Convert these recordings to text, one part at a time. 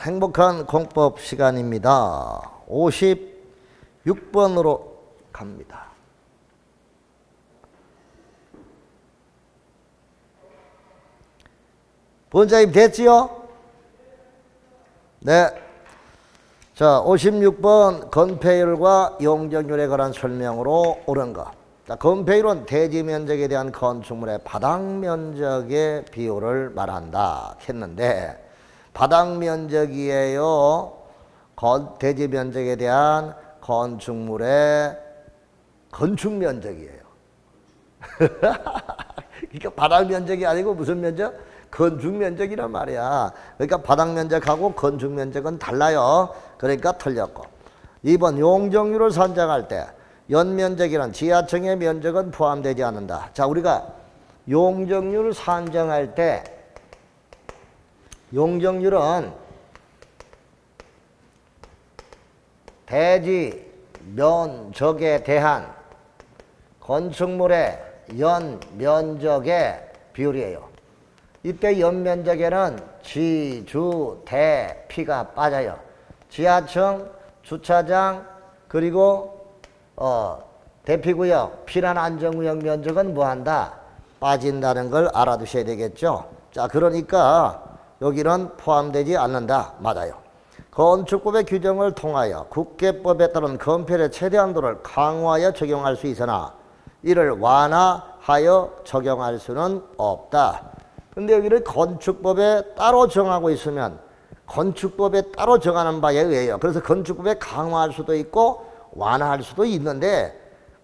행복한 공법 시간입니다. 56번으로 갑니다. 본자님 됐지요? 네. 자, 56번 건폐율과 용적률에 관한 설명으로 옳은 것. 자, 건폐율은 대지 면적에 대한 건축물의 바닥 면적의 비율을 말한다 했는데, 바닥 면적이에요? 대지 면적에 대한 건축물의 건축 면적이에요. 그러니까 바닥 면적이 아니고 무슨 면적? 건축 면적이란 말이야. 그러니까 바닥 면적하고 건축 면적은 달라요. 그러니까 틀렸고. 2번 용적률을 산정할 때 연면적이란 지하층의 면적은 포함되지 않는다. 자, 우리가 용적률을 산정할 때 용적률은 대지 면적에 대한 건축물의 연면적의 비율이에요. 이때 연면적에는 지, 주, 대, 피가 빠져요. 지하층, 주차장, 그리고 대피구역, 피난 안전구역 면적은 뭐한다? 빠진다는 걸 알아두셔야 되겠죠. 자, 그러니까 여기는 포함되지 않는다. 맞아요. 건축법의 규정을 통하여 국계법에 따른 건폐율의 최대한도를 강화하여 적용할 수 있으나 이를 완화하여 적용할 수는 없다. 근데 여기를 건축법에 따로 정하고 있으면 건축법에 따로 정하는 바에 의해요. 그래서 건축법에 강화할 수도 있고 완화할 수도 있는데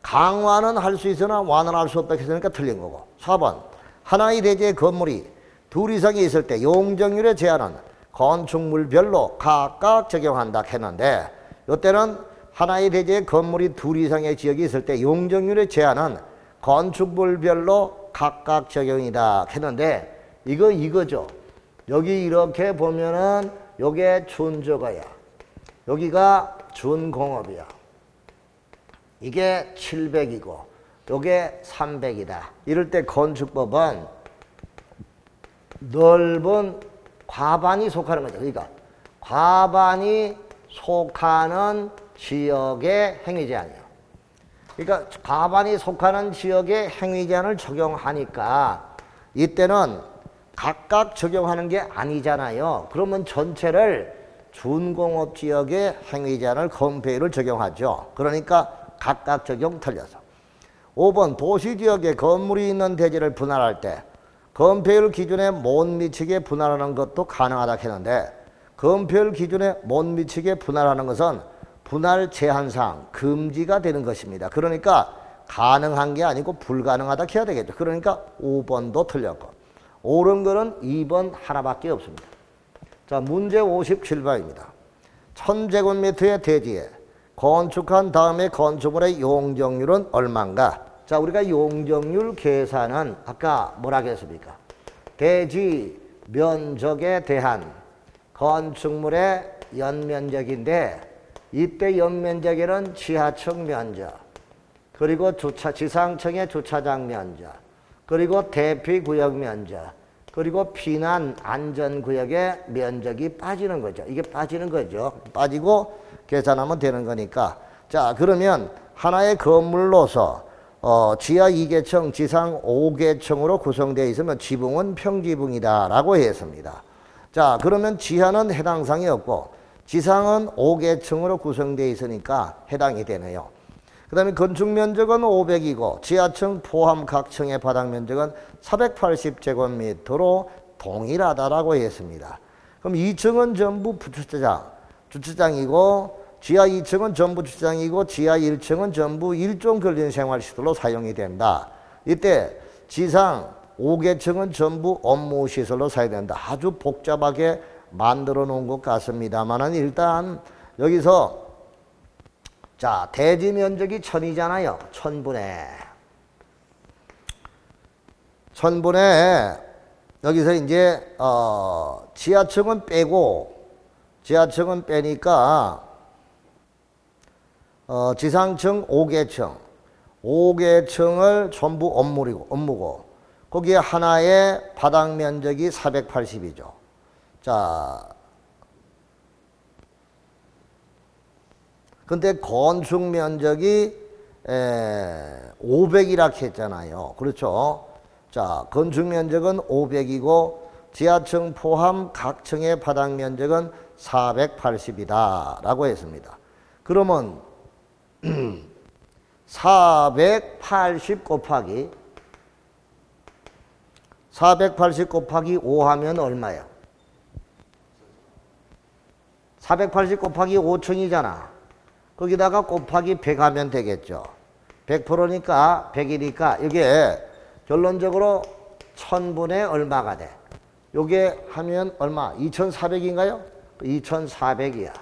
강화는 할 수 있으나 완화는 할 수 없다 했으니까 틀린 거고. 4번 하나의 대지의 건물이 둘 이상이 있을 때 용적률의 제한은 건축물별로 각각 적용한다 했는데 이때는 하나의 대지의 건물이 둘 이상의 지역이 있을 때 용적률의 제한은 건축물별로 각각 적용이다 했는데 이거죠. 여기 이렇게 보면은 요게 준저거야. 여기가 준공업이야. 이게 700이고 요게 300이다. 이럴 때 건축법은 넓은 과반이 속하는 거죠. 그러니까 과반이 속하는 지역의 행위제한이에요. 그러니까 과반이 속하는 지역의 행위제한을 적용하니까 이때는 각각 적용하는 게 아니잖아요. 그러면 전체를 준공업지역의 행위제한을 건폐율을 적용하죠. 그러니까 각각 적용 틀려서. 5번 도시지역에 건물이 있는 대지를 분할할 때 건폐율 기준에 못 미치게 분할하는 것도 가능하다 했는데 건폐율 기준에 못 미치게 분할하는 것은 분할 제한상 금지가 되는 것입니다. 그러니까 가능한 게 아니고 불가능하다 해야 되겠죠. 그러니까 5번도 틀렸고 옳은 거는 2번 하나밖에 없습니다. 자, 문제 57번입니다. 1000제곱미터의 대지에 건축한 다음에 건축물의 용적률은 얼마인가? 자, 우리가 용적률 계산은 아까 뭐라 했습니까? 대지 면적에 대한 건축물의 연면적인데 이때 연면적에는 지하층 면적, 그리고 지상층의 주차장 면적, 그리고 대피구역 면적, 그리고 피난 안전구역의 면적이 빠지는 거죠. 이게 빠지는 거죠. 빠지고 계산하면 되는 거니까. 자, 그러면 하나의 건물로서 지하 2계층, 지상 5계층으로 구성되어 있으면 지붕은 평지붕이다 라고 했습니다. 자, 그러면 지하는 해당 사항이 없고 지상은 5계층으로 구성되어 있으니까 해당이 되네요. 그 다음에 건축면적은 500이고 지하층 포함 각 층의 바닥면적은 480제곱미터로 동일하다라고 했습니다. 그럼 2층은 전부 주차장이고 지하 2층은 전부 주차장이고 지하 1층은 전부 일종 근린생활시설로 사용이 된다. 이때 지상 5계층은 전부 업무시설로 사용된다. 아주 복잡하게 만들어 놓은 것 같습니다만은 일단 여기서 자, 대지 면적이 1000이잖아요. 1000분의 여기서 이제 지하층은 빼고 지하층은 빼니까 지상층 5계층을 전부 업무고 거기에 하나의 바닥 면적이 480이죠. 자, 근데 건축 면적이 500이라 했잖아요. 그렇죠? 자, 건축 면적은 500이고 지하층 포함 각 층의 바닥 면적은 480이다 라고 했습니다. 그러면 480 곱하기 5 하면 얼마예요? 480 곱하기 5층이잖아. 거기다가 곱하기 100 하면 되겠죠. 100%니까 100이니까 이게 결론적으로 1000분의 얼마가 돼? 요게 하면 얼마? 2400인가요? 2400이야.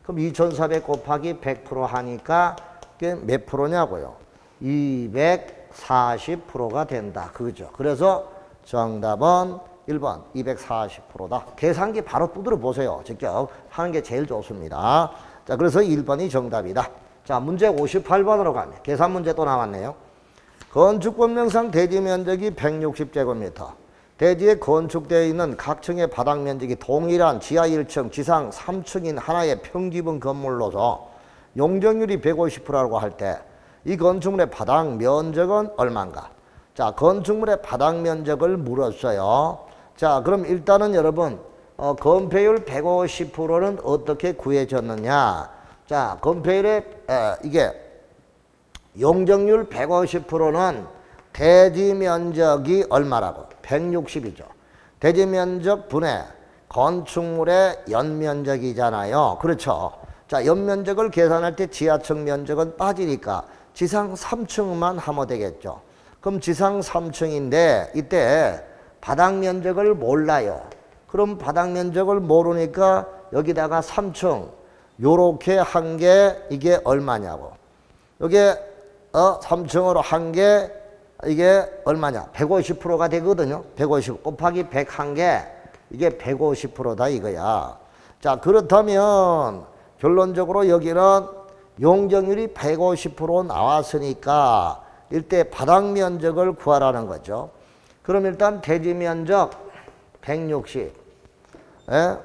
그럼 2400 곱하기 100% 하니까 이게 몇 프로냐고요? 240%가 된다. 그죠? 그래서 정답은 1번 240%다. 계산기 바로 두드려 보세요. 직접 하는 게 제일 좋습니다. 자, 그래서 1번이 정답이다. 자, 문제 58번으로 가면 계산 문제 또 나왔네요. 건축법령상 대지 면적이 160제곱미터. 대지에 건축되어 있는 각 층의 바닥 면적이 동일한 지하 1층, 지상 3층인 하나의 평지분 건물로서 용적률이 150%라고 할 때 이 건축물의 바닥 면적은 얼마인가? 자, 건축물의 바닥 면적을 물었어요. 자, 그럼 일단은 여러분 건폐율 150%는 어떻게 구해졌느냐? 자, 건폐율의 이게 용적률 150%는 대지 면적이 얼마라고? 160이죠. 대지 면적 분의 건축물의 연면적이잖아요. 그렇죠. 자, 연면적을 계산할 때 지하층 면적은 빠지니까 지상 3층만 하면 되겠죠. 그럼 지상 3층인데 이때 바닥 면적을 몰라요. 그럼 바닥 면적을 모르니까 여기다가 3층 요렇게 한 게 이게 얼마냐고. 요게 3층으로 한 게 이게 얼마냐? 150%가 되거든요. 150 곱하기 100 한 게 이게 150%다 이거야. 자, 그렇다면 결론적으로 여기는 용적률이 150% 나왔으니까 이때 바닥 면적을 구하라는 거죠. 그럼 일단 대지 면적 160. 예?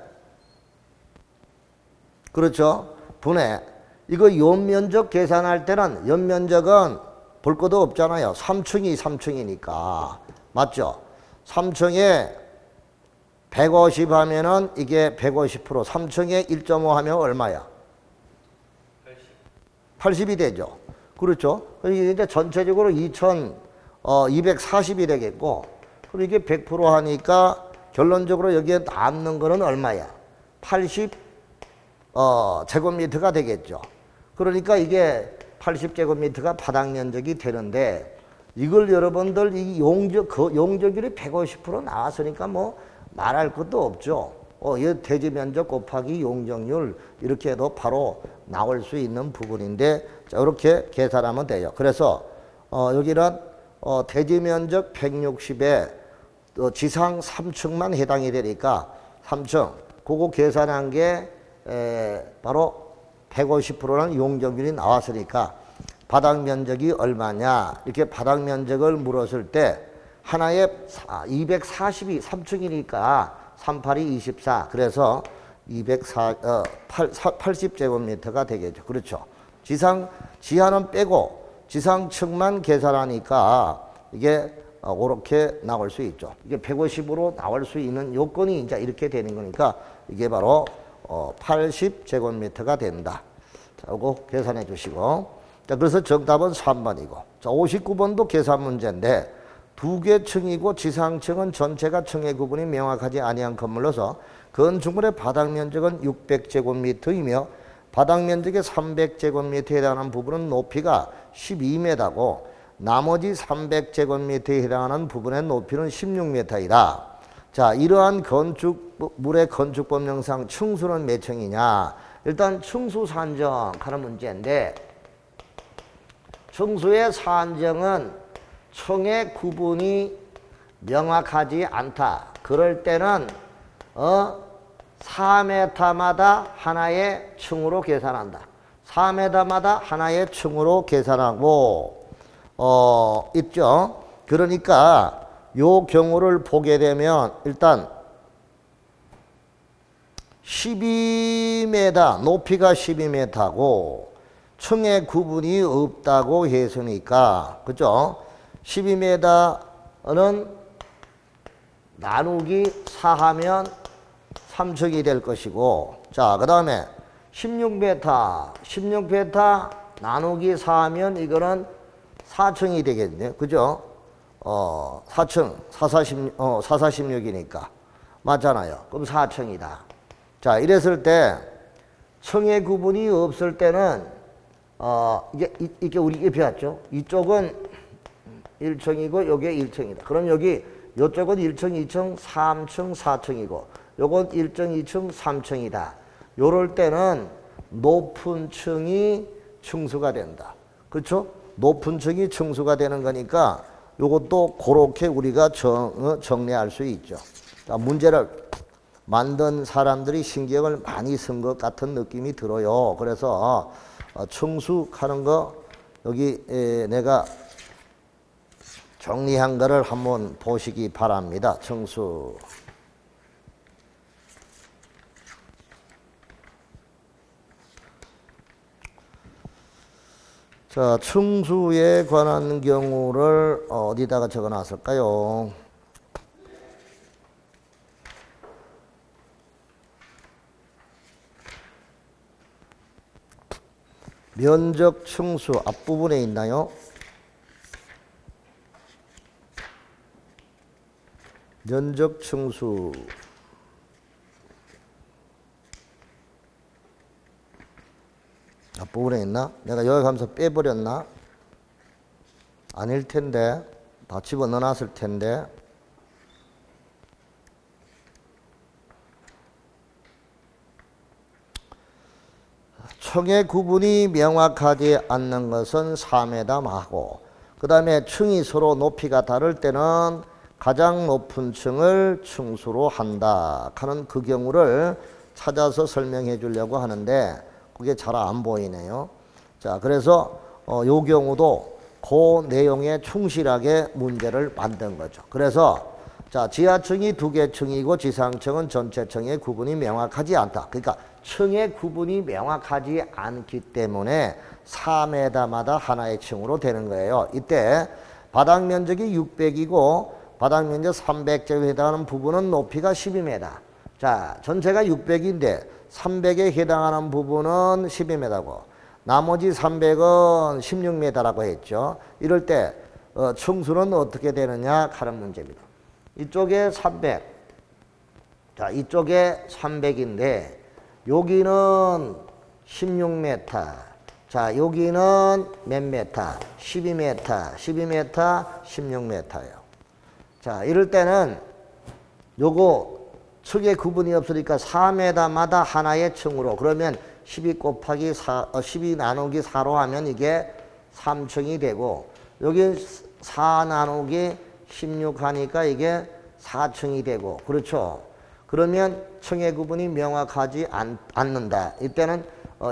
그렇죠? 분해. 이거 연면적 계산할 때는 연면적은 볼 것도 없잖아요. 3층이 3층이니까. 맞죠? 3층에 150 하면은 이게 150%. 3층에 1.5 하면 얼마야? 80이 되죠. 그렇죠? 이제 전체적으로 2240이 되겠고, 그리고 이게 100% 하니까 결론적으로 여기에 남는 거는 얼마야? 80 제곱미터가 되겠죠. 그러니까 이게 80제곱미터가 바닥 면적이 되는데 이걸 여러분들 이 용적률이 150% 나왔으니까 뭐 말할 것도 없죠. 이 대지 면적 곱하기 용적률 이렇게 해도 바로 나올 수 있는 부분인데 자, 이렇게 계산하면 돼요. 그래서 여기는 대지 면적 160에 지상 3층만 해당이 되니까 3층 그거 계산한 게 바로 150%라는 용적률이 나왔으니까 바닥 면적이 얼마냐 이렇게 바닥 면적을 물었을 때 하나에 240이 3층이니까 38이 24 그래서 80제곱미터가 되겠죠. 그렇죠. 지하는 빼고 지상층만 계산하니까 이게 그렇게 나올 수 있죠. 이게 150으로 나올 수 있는 요건이 이제 이렇게 되는 거니까 이게 바로 80제곱미터가 된다. 자, 이거 계산해 주시고. 자, 그래서 정답은 3번이고. 자, 59번도 계산 문제인데 두 개 층이고 지상층은 전체가 층의 구분이 명확하지 아니한 건물로서 건축물의 바닥 면적은 600제곱미터이며 바닥 면적의 300제곱미터에 해당하는 부분은 높이가 12m고 나머지 300제곱미터에 해당하는 부분의 높이는 16m이다. 자, 이러한 건축물의 건축법령상 층수는 몇 층이냐? 일단 층수 산정하는 문제인데 층수의 산정은 층의 구분이 명확하지 않다. 그럴 때는 4m마다 하나의 층으로 계산한다. 4m마다 하나의 층으로 계산하고 있죠. 그러니까 요 경우를 보게 되면 일단 12m 높이가 12m고 층의 구분이 없다고 했으니까, 그죠? 12m는 나누기 4하면 3층이 될 것이고, 자, 그 다음에 16m 나누기 4하면 이거는 4층이 되겠네요. 그죠? 4층, 446이니까. 맞잖아요. 그럼 4층이다. 자, 이랬을 때, 층의 구분이 없을 때는, 이게 우리 배웠죠? 이쪽은 1층이고, 요게 1층이다. 그럼 여기, 요쪽은 1층, 2층, 3층, 4층이고, 요건 1층, 2층, 3층이다. 요럴 때는 높은 층이 층수가 된다. 그렇죠? 높은 층이 층수가 되는 거니까 요것도 그렇게 우리가 정리할 수 있죠. 자, 문제를 만든 사람들이 신경을 많이 쓴 것 같은 느낌이 들어요. 그래서 층수하는 거 여기 내가 정리한 거를 한번 보시기 바랍니다. 층수. 자, 층수에 관한 경우를 어디다가 적어놨을까요? 면적 층수 앞부분에 있나요? 면적 층수. 앞부분에 있나? 내가 여기 가면서 빼버렸나? 아닐 텐데. 다 집어넣어놨을 텐데. 층의 구분이 명확하지 않는 것은 4m하고, 그 다음에 층이 서로 높이가 다를 때는 가장 높은 층을 층수로 한다 하는 그 경우를 찾아서 설명해 주려고 하는데 그게 잘 안 보이네요. 자, 그래서 요 경우도 그 내용에 충실하게 문제를 만든 거죠. 그래서 자, 지하층이 2개 층이고 지상층은 전체 층의 구분이 명확하지 않다. 그러니까 층의 구분이 명확하지 않기 때문에 4m마다 하나의 층으로 되는 거예요. 이때 바닥 면적이 600이고 바닥 면적 300제곱에 해당하는 부분은 높이가 12m. 자, 전체가 600인데 300에 해당하는 부분은 12m고 나머지 300은 16m라고 했죠. 이럴 때 층수는 어떻게 되느냐 하는 문제입니다. 이쪽에 300. 자, 이쪽에 300인데 여기는 16m. 자, 여기는 몇 m? 12m. 12m, 16m예요. 자, 이럴 때는 요거 층의 구분이 없으니까 4m마다 하나의 층으로, 그러면 12 곱하기 4, 12 나누기 4로 하면 이게 3층이 되고, 여기 4 나누기 16 하니까 이게 4층이 되고, 그렇죠? 그러면 층의 구분이 명확하지 않는다. 이때는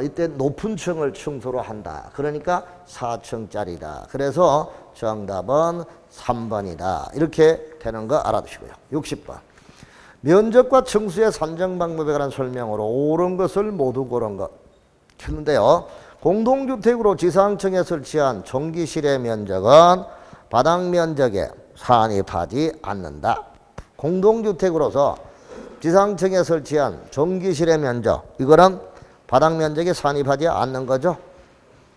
이때 높은 층을 층수로 한다. 그러니까 4층짜리다. 그래서 정답은 3번이다. 이렇게 되는 거 알아두시고요. 60번. 면적과 층수의 산정 방법에 관한 설명으로 옳은 것을 모두 고른 것. 했는데요. 공동주택으로 지상층에 설치한 전기실의 면적은 바닥 면적에 산입하지 않는다. 공동주택으로서 지상층에 설치한 전기실의 면적, 이거는 바닥 면적에 산입하지 않는 거죠.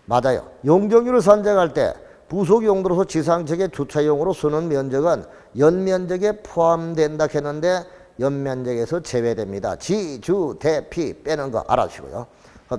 맞아요. 용적률을 산정할 때 부속 용도로서 지상층의 주차용으로 쓰는 면적은 연면적에 포함된다 했는데 연면적에서 제외됩니다. 지, 주, 대, 피 빼는 거 알아주시고요.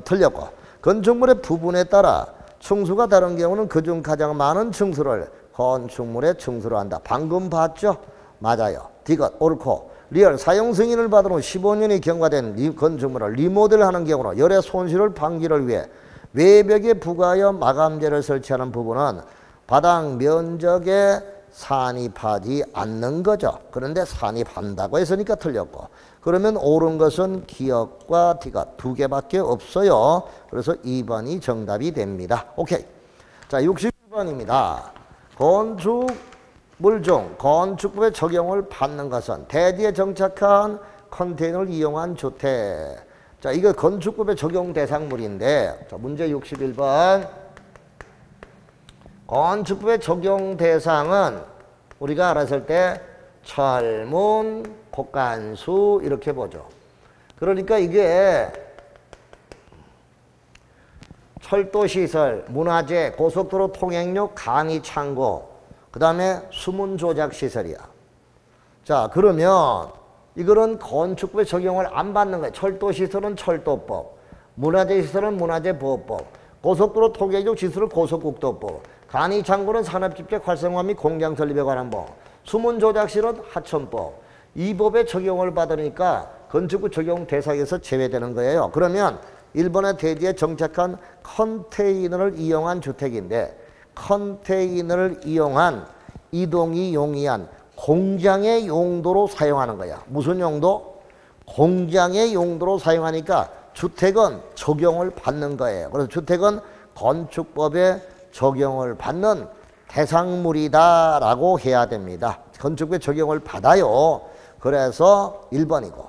틀렸고, 건축물의 부분에 따라 층수가 다른 경우는 그중 가장 많은 층수를 건축물의 층수로 한다. 방금 봤죠? 맞아요. 디귿 옳고, 리얼 사용 승인을 받은 후 15년이 경과된 건축물을 리모델하는 경우는 열의 손실을 방지를 위해 외벽에 부과하여 마감재를 설치하는 부분은 바닥 면적에 산입하지 않는 거죠. 그런데 산입한다고 했으니까 틀렸고, 그러면 옳은 것은 기역과 디귿 두 개밖에 없어요. 그래서 2번이 정답이 됩니다. 오케이. 자, 61번입니다. 건축물 중 건축법의 적용을 받는 것은 대지에 정착한 컨테이너를 이용한 주택. 자, 이거 건축법의 적용 대상물인데, 자, 문제 61번. 건축법의 적용 대상은 우리가 알았을 때 철문, 곡간수 이렇게 보죠. 그러니까 이게 철도시설, 문화재, 고속도로 통행로, 강의 창고, 그 다음에 수문 조작 시설이야. 자, 그러면 이거는 건축법의 적용을 안 받는 거예요. 철도시설은 철도법, 문화재 시설은 문화재보호법, 고속도로 통행로 시설은 고속국도법, 강의 창고는 산업집적 활성화 및 공장 설립에 관한 법, 수문 조작 시설은 하천법. 이 법에 적용을 받으니까 건축법 적용 대상에서 제외되는 거예요. 그러면 일본의 대지에 정착한 컨테이너를 이용한 주택인데, 컨테이너를 이용한 이동이 용이한 공장의 용도로 사용하는 거야. 무슨 용도? 공장의 용도로 사용하니까 주택은 적용을 받는 거예요. 그래서 주택은 건축법에 적용을 받는 대상물이다라고 해야 됩니다. 건축법에 적용을 받아요. 그래서 1번이고,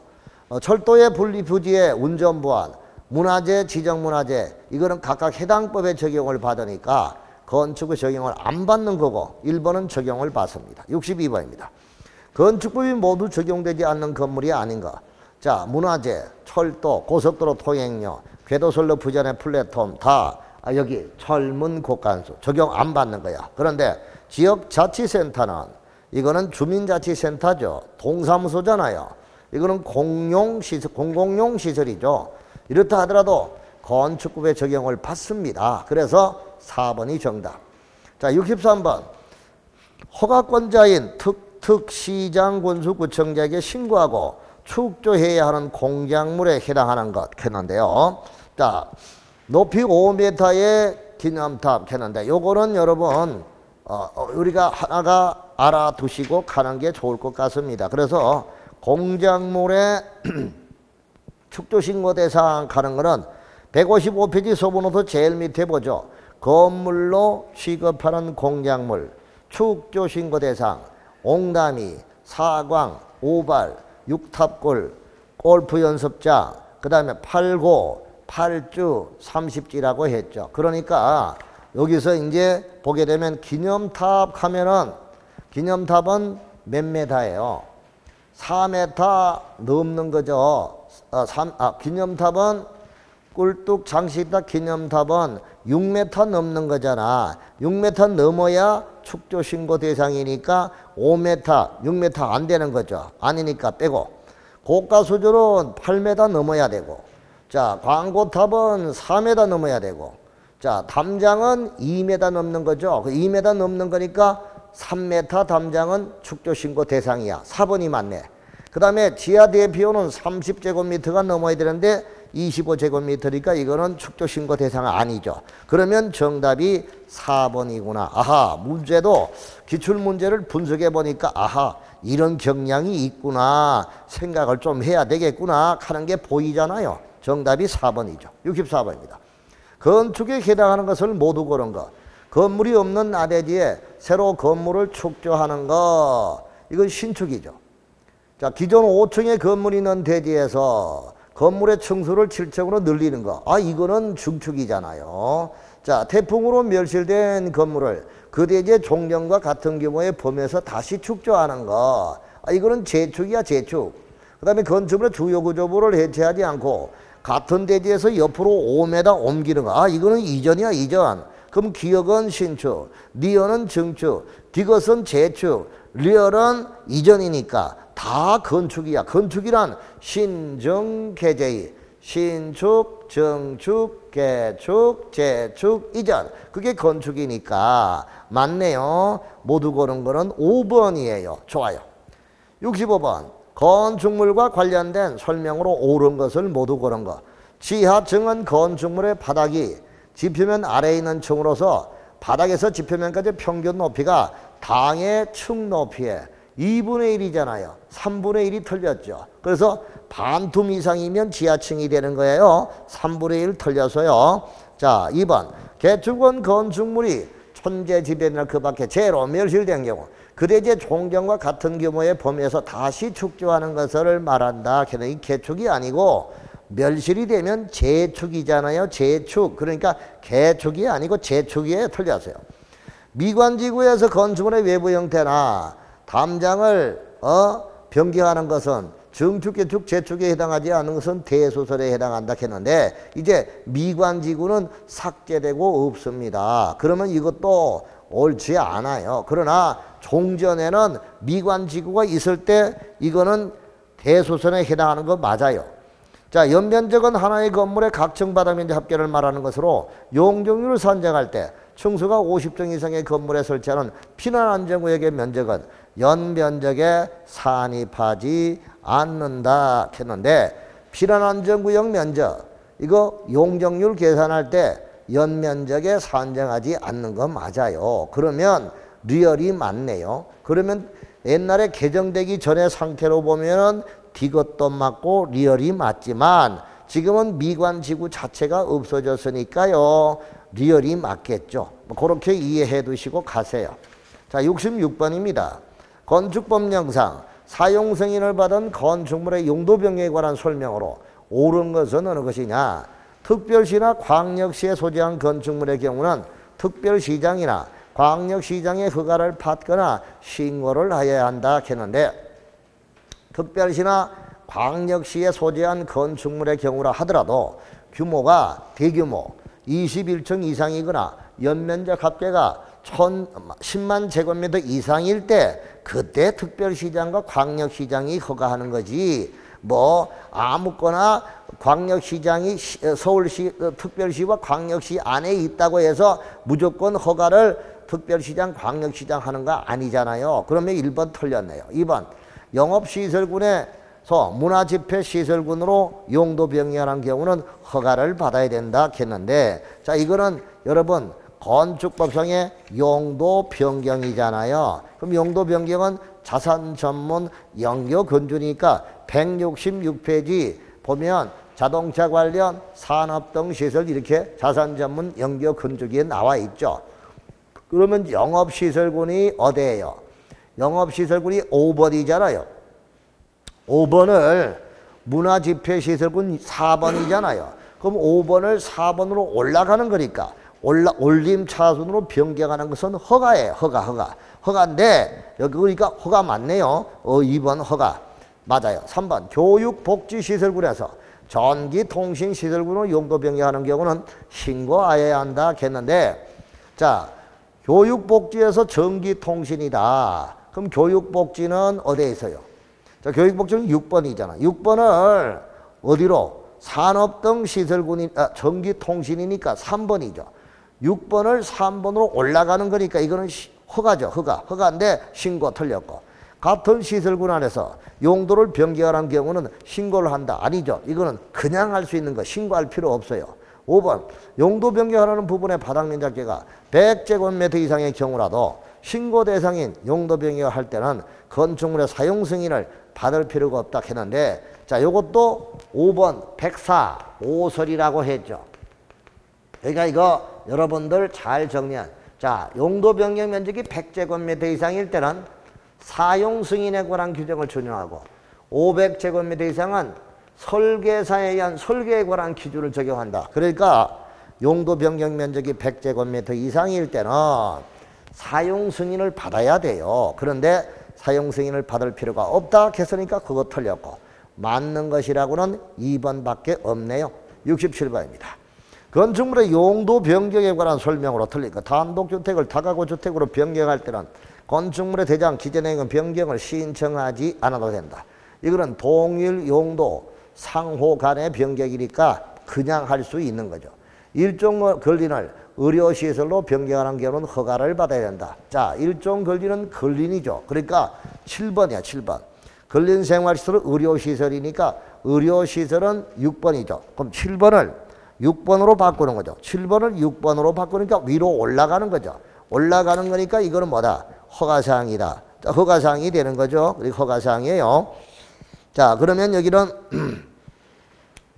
철도의 분리부지의 운전보안, 문화재, 지정문화재, 이거는 각각 해당 법에 적용을 받으니까 건축의 적용을 안 받는 거고 1번은 적용을 받습니다. 62번입니다. 건축법이 모두 적용되지 않는 건물이 아닌가. 자, 문화재, 철도, 고속도로 통행료, 궤도선로 부전의 플랫폼 다 여기 철문 곡간수 적용 안 받는 거야. 그런데 지역자치센터는 이거는 주민자치센터죠. 동사무소잖아요. 이거는 공용시설, 공공용 시설이죠. 이렇다 하더라도 건축법에 적용을 받습니다. 그래서 4번이 정답. 자, 63번. 허가권자인 특시장군수구청장에게 신고하고 축조해야 하는 공작물에 해당하는 것 했는데요. 자, 높이 5m의 기념탑 했는데 요거는 여러분 우리가 하나가 알아두시고 가는 게 좋을 것 같습니다. 그래서 공작물의 축조신고 대상 가는 거는 155페이지 서부노트 제일 밑에 보죠. 건물로 취급하는 공작물, 축조신고 대상, 옹담이, 사광, 오발, 육탑골, 골프 연습장, 그 다음에 팔고, 팔주, 30지라고 했죠. 그러니까 여기서 이제 보게 되면 기념탑 하면은 기념탑은 몇 메타예요? 4m 넘는 거죠. 기념탑은 꿀뚝 장식탑 기념탑은 6m 넘는 거잖아. 6m 넘어야 축조신고 대상이니까 5m, 6m 안 되는 거죠. 아니니까 빼고. 고가수조는 8m 넘어야 되고. 자, 광고탑은 4m 넘어야 되고. 자, 담장은 2m 넘는 거죠. 2m 넘는 거니까 3m 담장은 축조신고 대상이야. 4번이 맞네. 그 다음에 지하 대피호는 30제곱미터가 넘어야 되는데 25제곱미터니까 이거는 축조신고 대상은 아니죠. 그러면 정답이 4번이구나. 아하, 문제도 기출문제를 분석해 보니까 아하, 이런 경향이 있구나. 생각을 좀 해야 되겠구나 하는 게 보이잖아요. 정답이 4번이죠. 64번입니다. 건축에 해당하는 것을 모두 고른 것. 건물이 없는 나대지에 새로 건물을 축조하는 것. 이건 신축이죠. 자, 기존 5층의 건물이 있는 대지에서 건물의 층수를 7층으로 늘리는 거. 아, 이거는 중축이잖아요. 자, 태풍으로 멸실된 건물을 그 대지의 종전과 같은 규모의 범위에서 다시 축조하는 거. 아, 이거는 재축이야, 재축. 그 다음에 건축물의 주요 구조물을 해체하지 않고 같은 대지에서 옆으로 5m 옮기는 거. 아, 이거는 이전이야, 이전. 그럼 기역은 신축, 리얼은 증축, 디귿은 재축, 리얼은 이전이니까 다 건축이야. 건축이란 신정개제의 신축, 정축, 개축, 재축, 이전. 그게 건축이니까 맞네요. 모두 고른 거는 5번이에요. 좋아요. 65번. 건축물과 관련된 설명으로 옳은 것을 모두 고른 것. 지하층은 건축물의 바닥이 지표면 아래에 있는 층으로서 바닥에서 지표면까지 평균 높이가 당의 층 높이에 2분의 1이잖아요. 3분의 1이 틀렸죠. 그래서 반툼 이상이면 지하층이 되는 거예요. 3분의 1 틀려서요. 자, 2번. 개축원 건축물이 천재지변이나 그 밖에 제로 멸실된 경우 그 대지의 종전과 같은 규모의 범위에서 다시 축조하는 것을 말한다. 이 개축이 아니고 멸실이 되면 재축이잖아요. 재축. 그러니까 개축이 아니고 재축이에요. 틀렸어요. 미관지구에서 건축물의 외부 형태나 담장을 변경하는 것은 증축, 개축, 재축에 해당하지 않는 것은 대소설에 해당한다 했는데 이제 미관지구는 삭제되고 없습니다. 그러면 이것도 옳지 않아요. 그러나 종전에는 미관지구가 있을 때 이거는 대소설에 해당하는 거 맞아요. 자, 연면적은 하나의 건물의 각층 바닥면적 합계를 말하는 것으로 용적률을 산정할 때 층수가 50층 이상의 건물에 설치하는 피난안전구역의 면적은 연면적에 산입하지 않는다 했는데 피난안전구역 면적 이거 용적률 계산할 때 연면적에 산정하지 않는 건 맞아요. 그러면 리얼이 맞네요. 그러면 옛날에 개정되기 전의 상태로 보면은 디귿도 맞고 리얼이 맞지만 지금은 미관지구 자체가 없어졌으니까요. 리얼이 맞겠죠. 그렇게 이해해 두시고 가세요. 자, 66번입니다. 건축법령상 사용 승인을 받은 건축물의 용도 변경에 관한 설명으로 옳은 것은 어느 것이냐. 특별시나 광역시에 소재한 건축물의 경우는 특별시장이나 광역시장의 허가를 받거나 신고를 하여야 한다 했는데 특별시나 광역시에 소재한 건축물의 경우라 하더라도 규모가 대규모 21층 이상이거나 연면적 합계가 10만 제곱미터 이상일 때 그때 특별시장과 광역시장이 허가하는 거지 뭐 아무거나 광역시장이 서울시 특별시와 광역시 안에 있다고 해서 무조건 허가를 특별시장 광역시장 하는 거 아니잖아요. 그러면 1번 틀렸네요. 2번 영업시설군에서 문화집회시설군으로 용도 변경하는 경우는 허가를 받아야 된다 했는데 자 이거는 여러분 건축법상의 용도 변경이잖아요. 그럼 용도 변경은 자산 전문 영교 건조니까 166페이지 보면 자동차 관련 산업 등 시설 이렇게 자산 전문 영교 건조기에 나와 있죠. 그러면 영업시설군이 어디예요? 영업시설군이 5번이잖아요. 5번을 문화집회시설군 4번이잖아요. 그럼 5번을 4번으로 올라가는 거니까 올림 차순으로 변경하는 것은 허가예요. 허가인데 여기 그러니까 허가 맞네요. 2번 허가 맞아요. 3번 교육복지시설군에서 전기통신시설군으로 용도 변경하는 경우는 신고하여야 한다 했는데 자 교육복지에서 전기통신이다. 그럼 교육복지는 어디에 있어요? 자 교육복지는 6번이잖아. 6번을 어디로? 산업 등 시설군이 전기통신이니까 3번이죠. 6번을 3번으로 올라가는 거니까 이거는 허가죠. 허가인데 신고 틀렸고 같은 시설군 안에서 용도를 변경하는 경우는 신고를 한다. 아니죠. 이거는 그냥 할 수 있는 거 신고할 필요 없어요. 5번 용도 변경하는 부분의 바닥면적계가 100제곱미터 이상의 경우라도 신고 대상인 용도 변경을 할 때는 건축물의 사용 승인을 받을 필요가 없다 했는데 자 요것도 5번 104 오설이라고 했죠. 그러니까 이거 여러분들 잘 정리한 자 용도 변경 면적이 100제곱미터 이상일 때는 사용 승인에 관한 규정을 준용하고 500제곱미터 이상은 설계사에 의한 설계에 관한 기준을 적용한다. 그러니까 용도 변경 면적이 100제곱미터 이상일 때는 사용 승인을 받아야 돼요. 그런데 사용 승인을 받을 필요가 없다 했으니까 그거 틀렸고 맞는 것이라고는 2번밖에 없네요. 67번입니다. 건축물의 용도 변경에 관한 설명으로 틀리니까 단독주택을 다가구주택으로 변경할 때는 건축물의 대장 기존행은 변경을 신청하지 않아도 된다. 이거는 동일 용도 상호 간의 변경이니까 그냥 할 수 있는 거죠. 일종 근린을 의료시설로 변경하는 경우는 허가를 받아야 된다. 자, 일종 근린은 근린이죠. 그러니까 7번이야, 7번. 근린생활시설은 의료시설이니까 의료시설은 6번이죠. 그럼 7번을 6번으로 바꾸는 거죠. 7번을 6번으로 바꾸니까 위로 올라가는 거죠. 올라가는 거니까 이거는 뭐다? 허가사항이다. 자, 허가사항이 되는 거죠. 허가사항이에요. 자, 그러면 여기는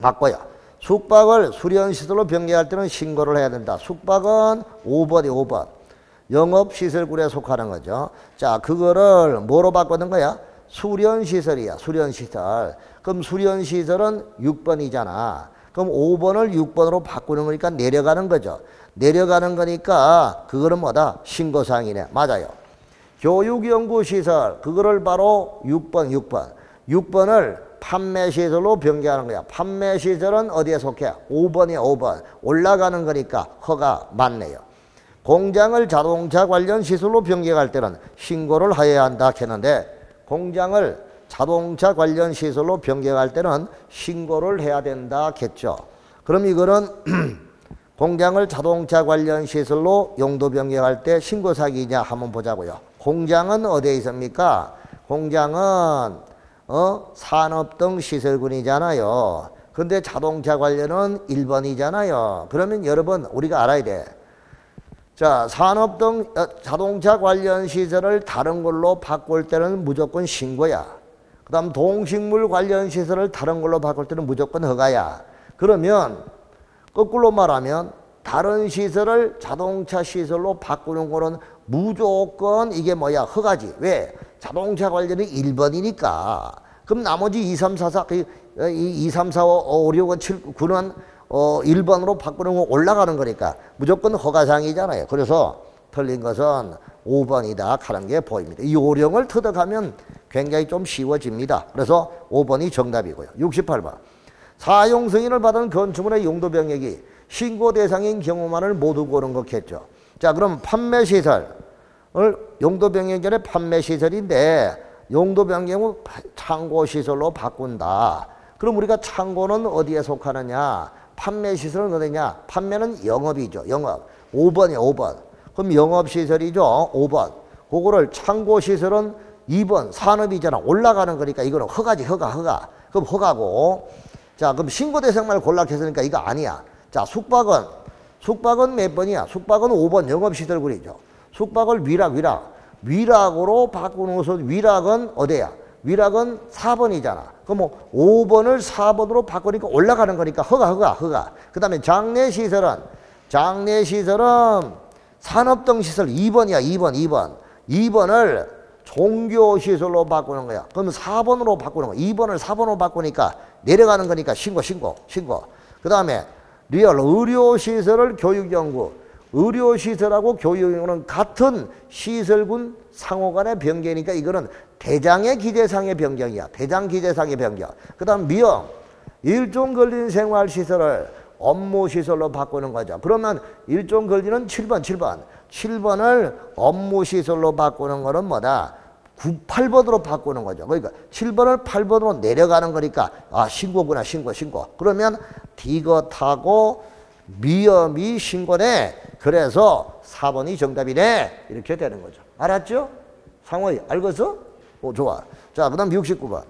바꿔요. 숙박을 수련시설로 변경할 때는 신고를 해야 된다. 숙박은 5번이 5번. 영업시설군에 속하는 거죠. 자, 그거를 뭐로 바꾸는 거야? 수련시설이야. 수련시설. 그럼 수련시설은 6번이잖아. 그럼 5번을 6번으로 바꾸는 거니까 내려가는 거죠. 내려가는 거니까 그거는 뭐다? 신고사항이네. 맞아요. 교육연구시설, 그거를 바로 6번. 6번을 판매시설로 변경하는 거야. 판매시설은 어디에 속해? 5번이야, 5번. 올라가는 거니까 허가 맞네요. 공장을 자동차 관련 시설로 변경할 때는 신고를 해야 한다 했는데, 공장을 자동차 관련 시설로 변경할 때는 신고를 해야 된다 했죠. 그럼 이거는 공장을 자동차 관련 시설로 용도 변경할 때 신고사기냐 한번 보자고요. 공장은 어디에 있습니까? 공장은 산업 등 시설군이잖아요. 근데 자동차 관련은 1번이잖아요. 그러면 여러분 우리가 알아야 돼. 자, 산업 등 자동차 관련 시설을 다른 걸로 바꿀 때는 무조건 신고야. 그 다음 동식물 관련 시설을 다른 걸로 바꿀 때는 무조건 허가야. 그러면 거꾸로 말하면 다른 시설을 자동차 시설로 바꾸는 거는 무조건 이게 뭐야? 허가지. 왜? 자동차 관련이 1번이니까. 그럼 나머지 2, 3, 4, 4, 2, 3, 4, 5, 6, 7, 9는 1번으로 바꾸는 거 올라가는 거니까 무조건 허가사항이잖아요. 그래서 틀린 것은 5번이다 하는 게 보입니다. 이 요령을 터득하면 굉장히 좀 쉬워집니다. 그래서 5번이 정답이고요. 68번. 사용 승인을 받은 건축물의 용도 병역이 신고 대상인 경우만을 모두 고른 거겠죠. 자, 그럼 판매시설을 용도 변경 전에 판매시설인데 용도 변경 후 창고시설로 바꾼다. 그럼 우리가 창고는 어디에 속하느냐? 판매시설은 어디냐? 판매는 영업이죠. 영업. 5번이요, 5번. 그럼 영업시설이죠. 5번. 그거를 창고시설은 2번. 산업이잖아. 올라가는 거니까 이거는 허가지, 허가. 그럼 허가고. 자, 그럼 신고 대상만 골라했으니까 이거 아니야. 자, 숙박은 몇 번이야? 숙박은 5번 영업시설군이죠. 숙박을 위락으로 바꾸는 것은 위락은 어디야? 위락은 4번이잖아. 그럼 뭐 5번을 4번으로 바꾸니까 올라가는 거니까 허가. 그 다음에 장례시설은 산업 등 시설 2번이야. 2번을 종교시설로 바꾸는 거야. 그럼 4번으로 바꾸는 거야. 2번을 4번으로 바꾸니까 내려가는 거니까 신고. 그 다음에 리얼 의료시설을 교육연구. 의료시설하고 교육연구는 같은 시설군 상호 간의 변경이니까 이거는 대장의 기재상의 변경이야. 대장 기재상의 변경. 그 다음 미용. 일종 걸린 생활시설을 업무시설로 바꾸는 거죠. 그러면 일종 걸리는 7번을 업무시설로 바꾸는 거는 뭐다? 8번으로 바꾸는 거죠. 그러니까 7번을 8번으로 내려가는 거니까 신고구나. 신고. 그러면 디귿하고 미염이 신고네. 그래서 4번이 정답이네. 이렇게 되는 거죠. 알았죠? 상호이 알겠어? 좋아. 자, 그 다음 69번.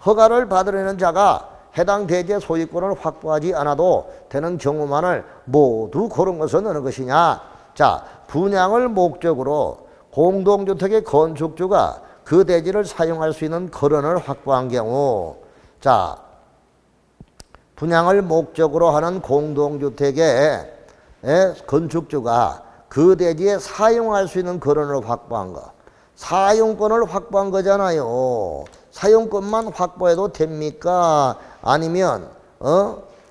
허가를 받으려는 자가 해당 대지의 소유권을 확보하지 않아도 되는 경우만을 모두 고른 것은 어느 것이냐? 자, 분양을 목적으로 공동주택의 건축주가 그 대지를 사용할 수 있는 거런을 확보한 경우, 자, 분양을 목적으로 하는 공동주택의 건축주가 그 대지에 사용할 수 있는 거런을 확보한 거. 사용권을 확보한 거잖아요. 사용권만 확보해도 됩니까? 아니면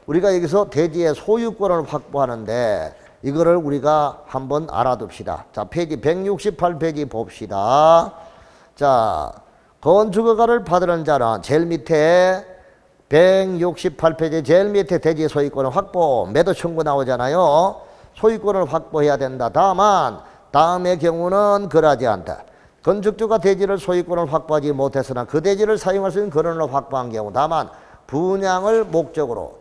우리가 여기서 대지의 소유권을 확보하는데 이거를 우리가 한번 알아둡시다. 자, 페이지 168페이지 봅시다. 자, 건축허가를 받으는 자는 제일 밑에 168페이지 제일 밑에 대지 소유권을 확보, 매도 청구 나오잖아요. 소유권을 확보해야 된다. 다만 다음의 경우는 그러지 않다. 건축주가 대지를 소유권을 확보하지 못했으나 그 대지를 사용할 수 있는 거런을 확보한 경우, 다만 분양을 목적으로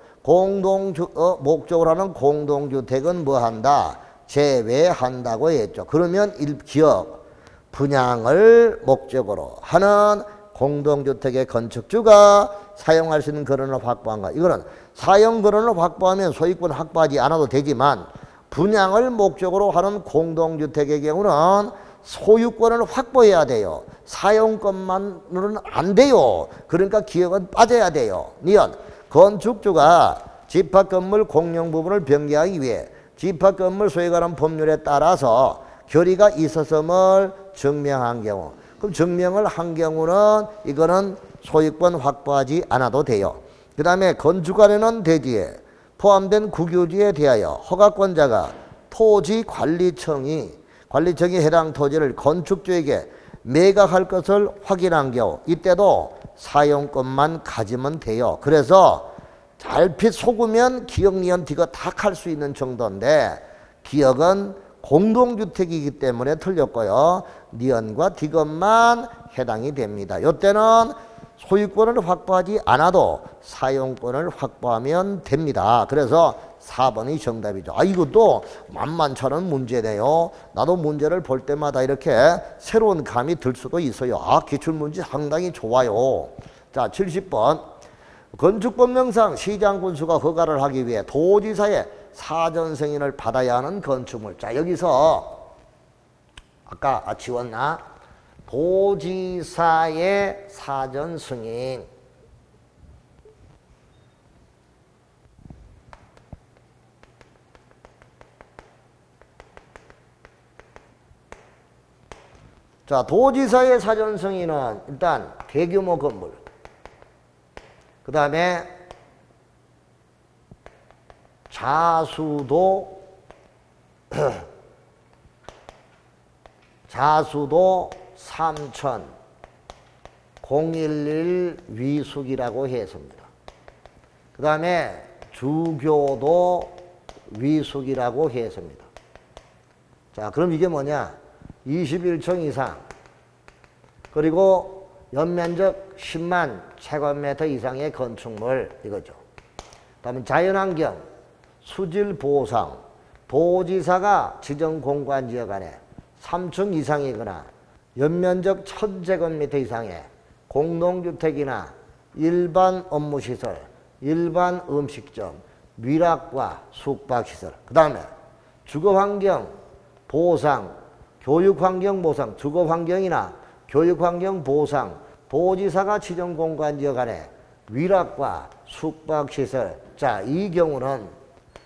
목적으로 하는 공동주택은 뭐한다? 제외한다고 했죠. 그러면 기억, 분양을 목적으로 하는 공동주택의 건축주가 사용할 수 있는 거런을 확보한 거. 이거는 사용 거런을 확보하면 소유권 확보하지 않아도 되지만 분양을 목적으로 하는 공동주택의 경우는 소유권을 확보해야 돼요. 사용권만으로는 안 돼요. 그러니까 기억은 빠져야 돼요. 니은 건축주가 집합건물 공용 부분을 변경하기 위해 집합건물 소유에 관한 법률에 따라서 결의가 있었음을 증명한 경우, 그럼 증명을 한 경우는 이거는 소유권 확보하지 않아도 돼요. 그 다음에 건축안에는 대지에 포함된 국유지에 대하여 허가권자가 토지관리청이 해당 토지를 건축주에게 매각할 것을 확인한 경우 이때도 사용권만 가지면 돼요. 그래서 달빛 속으면 기역, 니은, 디귿 다 할 수 있는 정도인데 기역은 공동주택이기 때문에 틀렸고요. 니은과 디귿만 해당이 됩니다. 이때는 소유권을 확보하지 않아도 사용권을 확보하면 됩니다. 그래서 4번이 정답이죠. 이것도 만만찮은 문제네요. 나도 문제를 볼 때마다 이렇게 새로운 감이 들 수도 있어요. 기출문제 상당히 좋아요. 자, 70번. 건축법령상 시장군수가 허가를 하기 위해 도지사의 사전 승인을 받아야 하는 건축물. 자, 여기서 아까 지웠나? 도지사의 사전 승인. 자, 도지사의 사전 승인은 일단 대규모 건물, 그 다음에 자수도 3천 011 위숙이라고 했습니다. 그 다음에 주교도 위숙이라고 했습니다. 자, 그럼 이게 뭐냐? 21층 이상, 그리고 연면적 10만 제곱미터 이상의 건축물, 이거죠. 다음에 자연환경, 수질보상, 도지사가 지정공간지역 안에 3층 이상이거나 연면적 1000제곱미터 이상의 공동주택이나 일반 업무시설, 일반 음식점, 위락과 숙박시설, 그 다음에 주거환경 보상, 교육환경 보상, 주거환경이나 교육환경 보상, 도지사가 지정공간지역 안에 위락과 숙박시설. 자, 이 경우는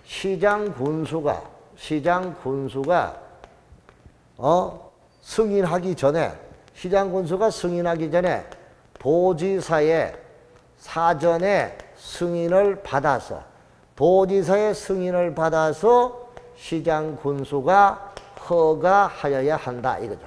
시장군수가 승인하기 전에, 시장군수가 승인하기 전에 도지사의 사전에 승인을 받아서, 도지사의 승인을 받아서 시장군수가 허가하여야 한다, 이거죠.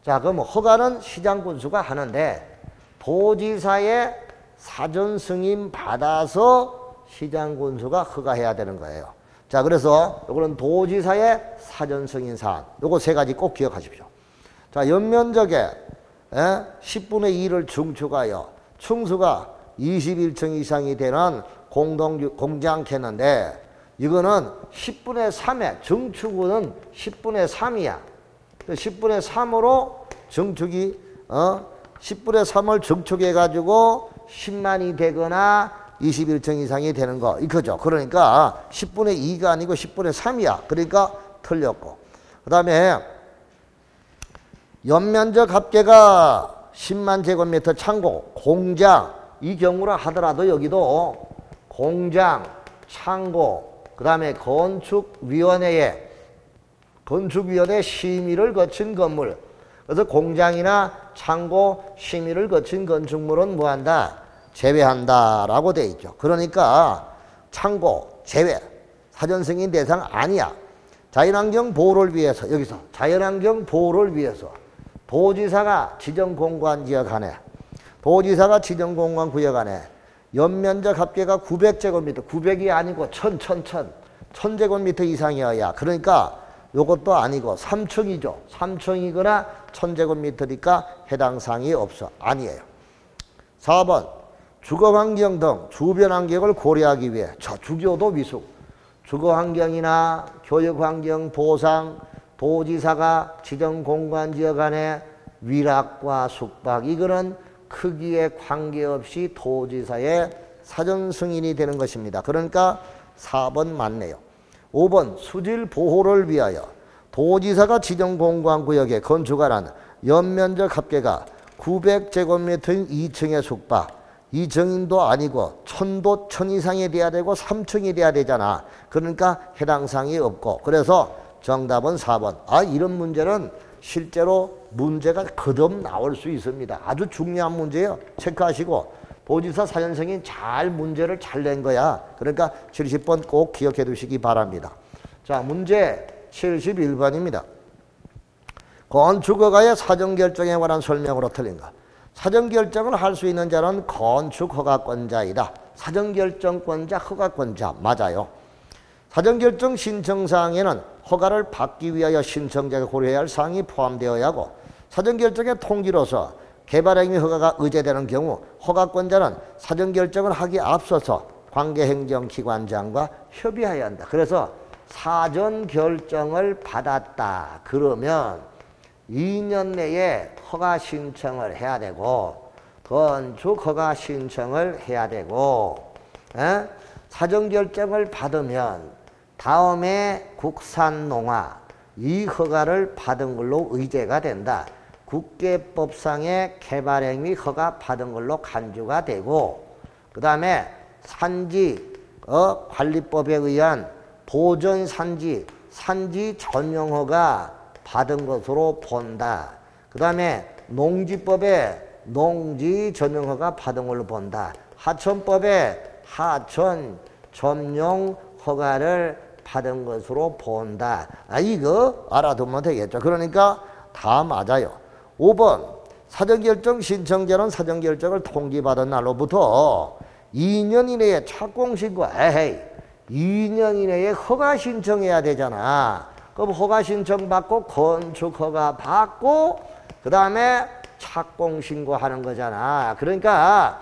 자, 그럼 허가는 시장군수가 하는데 도지사의 사전 승인 받아서 시장군수가 허가해야 되는 거예요. 자, 그래서 요거는 도지사의 사전 승인 사안, 요거 세 가지 꼭 기억하십시오. 자, 연면적에 10분의 2를 증축하여 층수가 21층 이상이 되는 공장했는데 이거는 10분의 3에 증축은 10분의 3이야. 10분의 3으로 증축이 10분의 3을 증축해 가지고 10만이 되거나 21층 이상이 되는 거 이거죠. 그러니까 10분의 2가 아니고 10분의 3이야. 그러니까 틀렸고. 그다음에 연면적 합계가 10만 제곱미터 창고, 공장 이 경우라 하더라도 여기도 공장, 창고, 그 다음에 건축위원회 심의를 거친 건물. 그래서 공장이나 창고 심의를 거친 건축물은 뭐한다? 제외한다라고 돼 있죠. 그러니까 창고 제외, 사전 승인 대상 아니야. 자연환경 보호를 위해서, 여기서 자연환경 보호를 위해서 도지사가 지정공간지역 안에, 도지사가 지정공간구역 안에 연면적 합계가 900제곱미터, 900이 아니고 1000제곱미터 이상이어야, 그러니까 요것도 아니고 3층이죠. 3층이거나 1000제곱미터니까 해당 사항이 없어. 아니에요. 4번 주거환경 등 주변 환경을 고려하기 위해 주교도 위숙, 주거환경이나 교육환경 보상, 도지사가 지정공간지역 안에 위락과 숙박, 이거는 크기에 관계없이 도지사의 사전 승인이 되는 것입니다. 그러니까 4번 맞네요. 5번 수질 보호를 위하여 도지사가 지정공간구역에 건축하라는 연면적 합계가 900제곱미터인 2층의 숙박, 2층도 아니고 1000도 1000 이상이 돼야 되고 3층이 돼야 되잖아. 그러니까 해당 사항이 없고, 그래서 정답은 4번. 이런 문제는 실제로 문제가 거듭 나올 수 있습니다. 아주 중요한 문제예요. 체크하시고 도지사 사전생이 잘 문제를 잘 낸 거야. 그러니까 70번 꼭 기억해 두시기 바랍니다. 자, 문제 71번입니다. 건축허가의 사전결정에 관한 설명으로 틀린 것. 사전결정을 할 수 있는 자는 건축허가권자이다. 사전결정권자, 허가권자 맞아요. 사전결정 신청사항에는 허가를 받기 위하여 신청자가 고려해야 할 사항이 포함되어야 하고 사전결정의 통지로서 개발행위 허가가 의제되는 경우 허가권자는 사전결정을 하기에 앞서서 관계행정기관장과 협의해야 한다. 그래서 사전결정을 받았다. 그러면 2년 내에 허가 신청을 해야 되고 건축 허가 신청을 해야 되고 사전결정을 받으면 다음에 국산농화 이 허가를 받은 걸로 의제가 된다. 국계법상의 개발행위 허가 받은 걸로 간주가 되고 그 다음에 산지 관리법에 의한 보전산지 산지 전용허가 받은 것으로 본다. 그 다음에 농지법에 농지 전용허가 받은 걸로 본다. 하천법에 하천 전용 허가를 받은 것으로 본다. 이거 알아두면 되겠죠. 그러니까 다 맞아요. 5번 사전결정 신청자는 사전결정을 통지받은 날로부터 2년 이내에 착공신고 2년 이내에 허가 신청해야 되잖아. 그럼 허가 신청 받고 건축허가 받고 그 다음에 착공신고하는 거잖아. 그러니까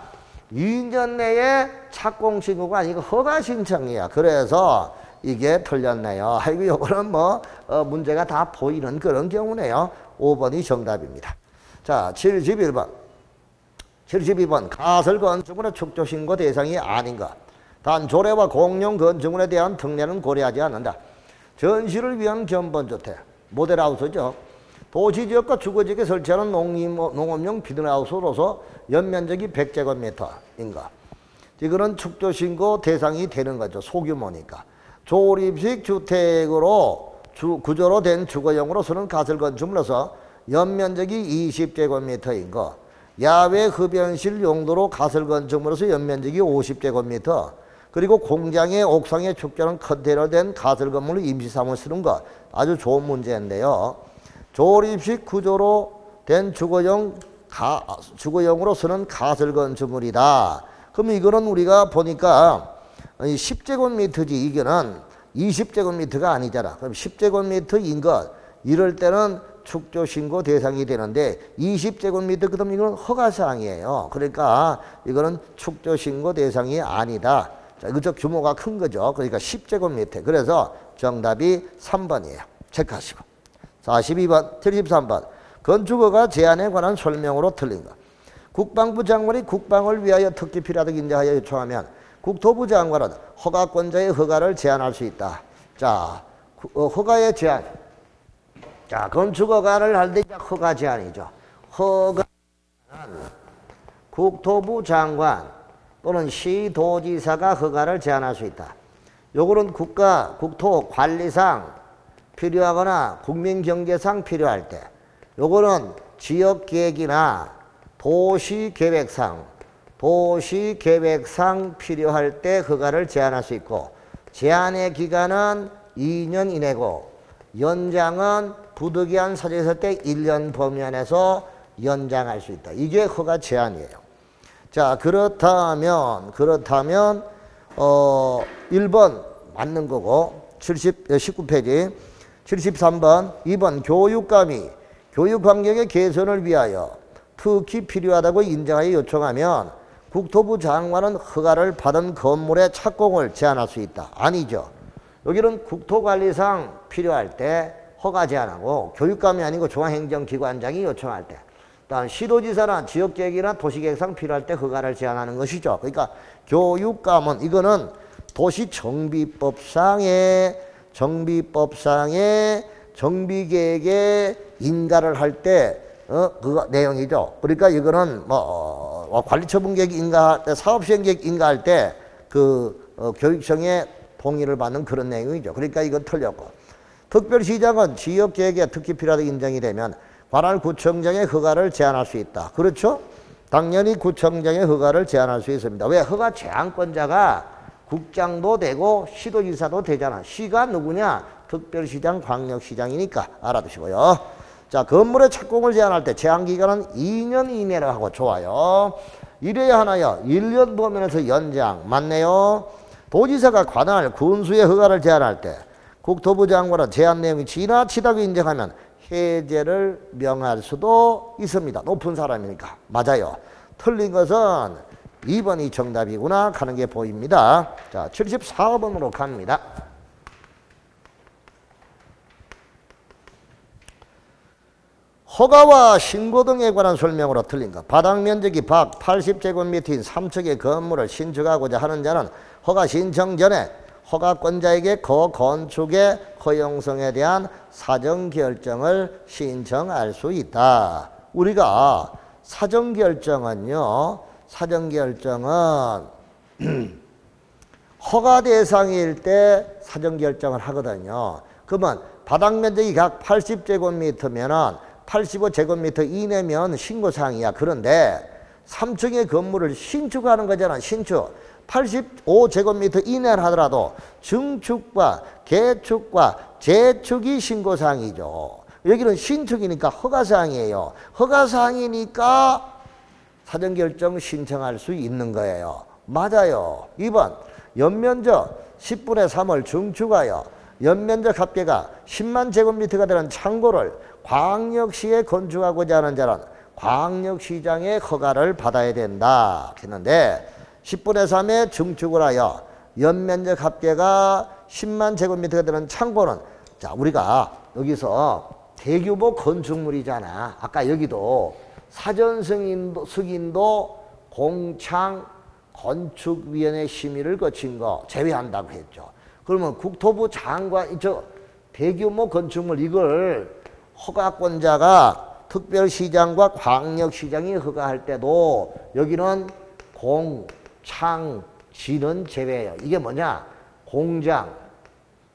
2년 내에 착공신고가 아니고 허가 신청이야. 그래서 이게 틀렸네요. 아이고 요거는 문제가 다 보이는 그런 경우네요. 5번이 정답입니다. 자, 71번. 72번 가설 건축물의 축조신고 대상이 아닌 것. 단 조례와 공용 건축물에 대한 특례는 고려하지 않는다. 전시를 위한 견본주택, 모델하우스죠. 도시지역과 주거지역에 설치하는 농업용 비닐하우스로서 연면적이 100제곱미터인 것. 이거는 축조신고 대상이 되는 거죠. 소규모니까. 조립식 주택으로 구조로 된 주거용으로서는 가설건축물로서 연면적이 20제곱미터인 것. 야외 흡연실 용도로 가설건축물로서 연면적이 50제곱미터. 그리고 공장의 옥상에 축조는 컨테이너 된 가설건물로 임시사무을 쓰는 것. 아주 좋은 문제인데요. 조립식 구조로 된 주거용으로 쓰는 가설건축물이다. 그럼 이거는 우리가 보니까 10제곱미터지 이거는 20제곱미터가 아니잖아. 그럼 10제곱미터인 것 이럴 때는 축조신고 대상이 되는데 20제곱미터 그럼 이건 허가사항이에요. 그러니까 이거는 축조신고 대상이 아니다. 자, 그저 규모가 큰 거죠. 그러니까 10제곱미터. 그래서 정답이 3번이에요. 체크하시고. 42번, 73번. 건축허가 제한에 관한 설명으로 틀린 것. 국방부 장관이 국방을 위하여 특히 필요하다고 인정하여 요청하면 국토부 장관은 허가권자의 허가를 제한할 수 있다. 자, 허가의 제한. 자, 건축허가를 할 때 허가 제한이죠. 허가는 국토부 장관 또는 시도지사가 허가를 제한할 수 있다. 요거는 국토관리상 필요하거나 국민경제상 필요할 때, 요거는 지역계획이나 도시계획상 필요할 때 허가를 제한할 수 있고, 제한의 기간은 2년 이내고 연장은 부득이한 사정이 있을 때 1년 범위 안에서 연장할 수 있다. 이게 허가 제한이에요. 자, 그렇다면 1번 맞는 거고 19페이지 73번 2번 교육감이 교육 환경의 개선을 위하여 특히 필요하다고 인정하여 요청하면 국토부 장관은 허가를 받은 건물의 착공을 제한할 수 있다. 아니죠. 여기는 국토관리상 필요할 때 허가 제한하고 교육감이 아니고 중앙행정기관장이 요청할 때, 또한 시도지사나 지역계획이나 도시계획상 필요할 때 허가를 제한하는 것이죠. 그러니까 교육감은 이거는 도시정비법상의 정비계획에 인가를 할 때 그거 내용이죠. 그러니까 이거는 관리처분계획 인가할 때, 사업시행계획 인가할 때 교육청의 동의를 받는 그런 내용이죠. 그러니까 이건 틀렸고. 특별시장은 지역계획에 특히 필요하다 인정이 되면 관할 구청장의 허가를 제한할 수 있다. 그렇죠? 당연히 구청장의 허가를 제한할 수 있습니다. 왜? 허가 제한권자가 국장도 되고 시도지사도 되잖아. 시가 누구냐? 특별시장, 광역시장이니까 알아두시고요. 자, 건물의 착공을 제한할 때 제한기간은 2년 이내로 하고 좋아요. 이래야 하나요? 1년 범위에서 연장. 맞네요. 도지사가 관할 군수의 허가를 제한할 때 국토부 장관은 제한 내용이 지나치다고 인정하면 해제를 명할 수도 있습니다. 높은 사람이니까. 맞아요. 틀린 것은 2번이 정답이구나 하는 게 보입니다. 자, 74번으로 갑니다. 허가와 신고 등에 관한 설명으로 틀린 것. 바닥 면적이 박 80제곱미터인 3층의 건물을 신축하고자 하는 자는 허가 신청 전에 허가권자에게 그 건축의 허용성에 대한 사전결정을 신청할 수 있다. 우리가 사전결정은 허가 대상일 때 사전결정을 하거든요. 그러면 바닥 면적이 각 80제곱미터면은 85제곱미터 이내면 신고사항이야. 그런데 3층의 건물을 신축하는 거잖아. 신축. 85제곱미터 이내를 하더라도 증축과 개축과 재축이 신고사항이죠. 여기는 신축이니까 허가사항이에요. 허가사항이니까 사전결정 신청할 수 있는 거예요. 맞아요. 2번 연면적 10분의 3을 증축하여 연면적 합계가 10만 제곱미터가 되는 창고를 광역시에 건축하고자 하는 자는 광역시장의 허가를 받아야 된다 했는데 10분의 3에 증축을 하여 연면적 합계가 10만 제곱미터가 되는 창고는 자 우리가 여기서 대규모 건축물이잖아. 아까 여기도 사전 승인도 공창 건축위원회 심의를 거친 거 제외한다고 했죠. 그러면 국토부 장관 저 대규모 건축물 이걸 허가권자가 특별시장과 광역시장이 허가할 때도 여기는 공, 창, 지는 제외예요. 이게 뭐냐? 공장,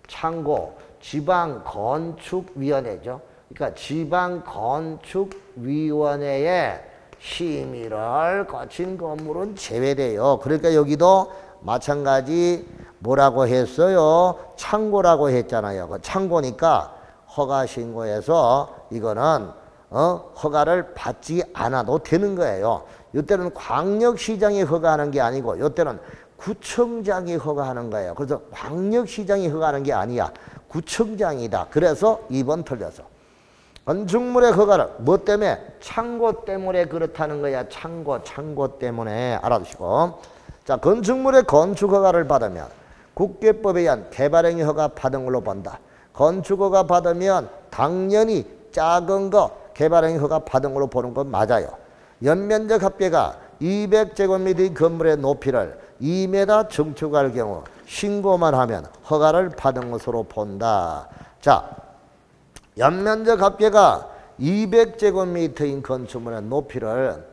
창고, 지방건축위원회죠. 그러니까 지방건축위원회의 심의를 거친 건물은 제외돼요. 그러니까 여기도 마찬가지 뭐라고 했어요? 창고라고 했잖아요. 그 창고니까 허가 신고해서 이거는 허가를 받지 않아도 되는 거예요. 이때는 광역시장이 허가하는 게 아니고 이때는 구청장이 허가하는 거예요. 그래서 광역시장이 허가하는 게 아니야. 구청장이다. 그래서 2번 틀렸어. 건축물의 허가를 뭐 때문에? 창고 때문에 그렇다는 거야. 창고 때문에 알아두시고. 자, 건축물의 건축 허가를 받으면 국계법에 의한 개발행위 허가 받은 걸로 본다. 건축 허가 받으면 당연히 작은 거 개발행위 허가 받은 걸로 보는 건 맞아요. 연면적 합계가 200제곱미터의 건물의 높이를 2m 증축할 경우 신고만 하면 허가를 받은 것으로 본다. 자, 연면적 합계가 200제곱미터인 건축물의 높이를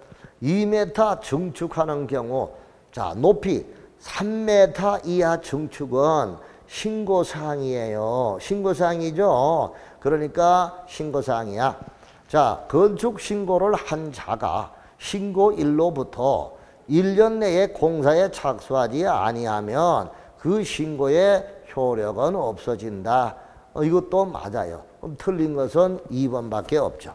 2m 증축하는 경우 자, 높이 3m 이하 증축은 신고사항이에요. 신고사항이죠. 그러니까 신고사항이야. 자, 건축 신고를 한 자가 신고일로부터 1년 내에 공사에 착수하지 아니하면 그 신고의 효력은 없어진다. 이것도 맞아요. 그럼 틀린 것은 2번밖에 없죠.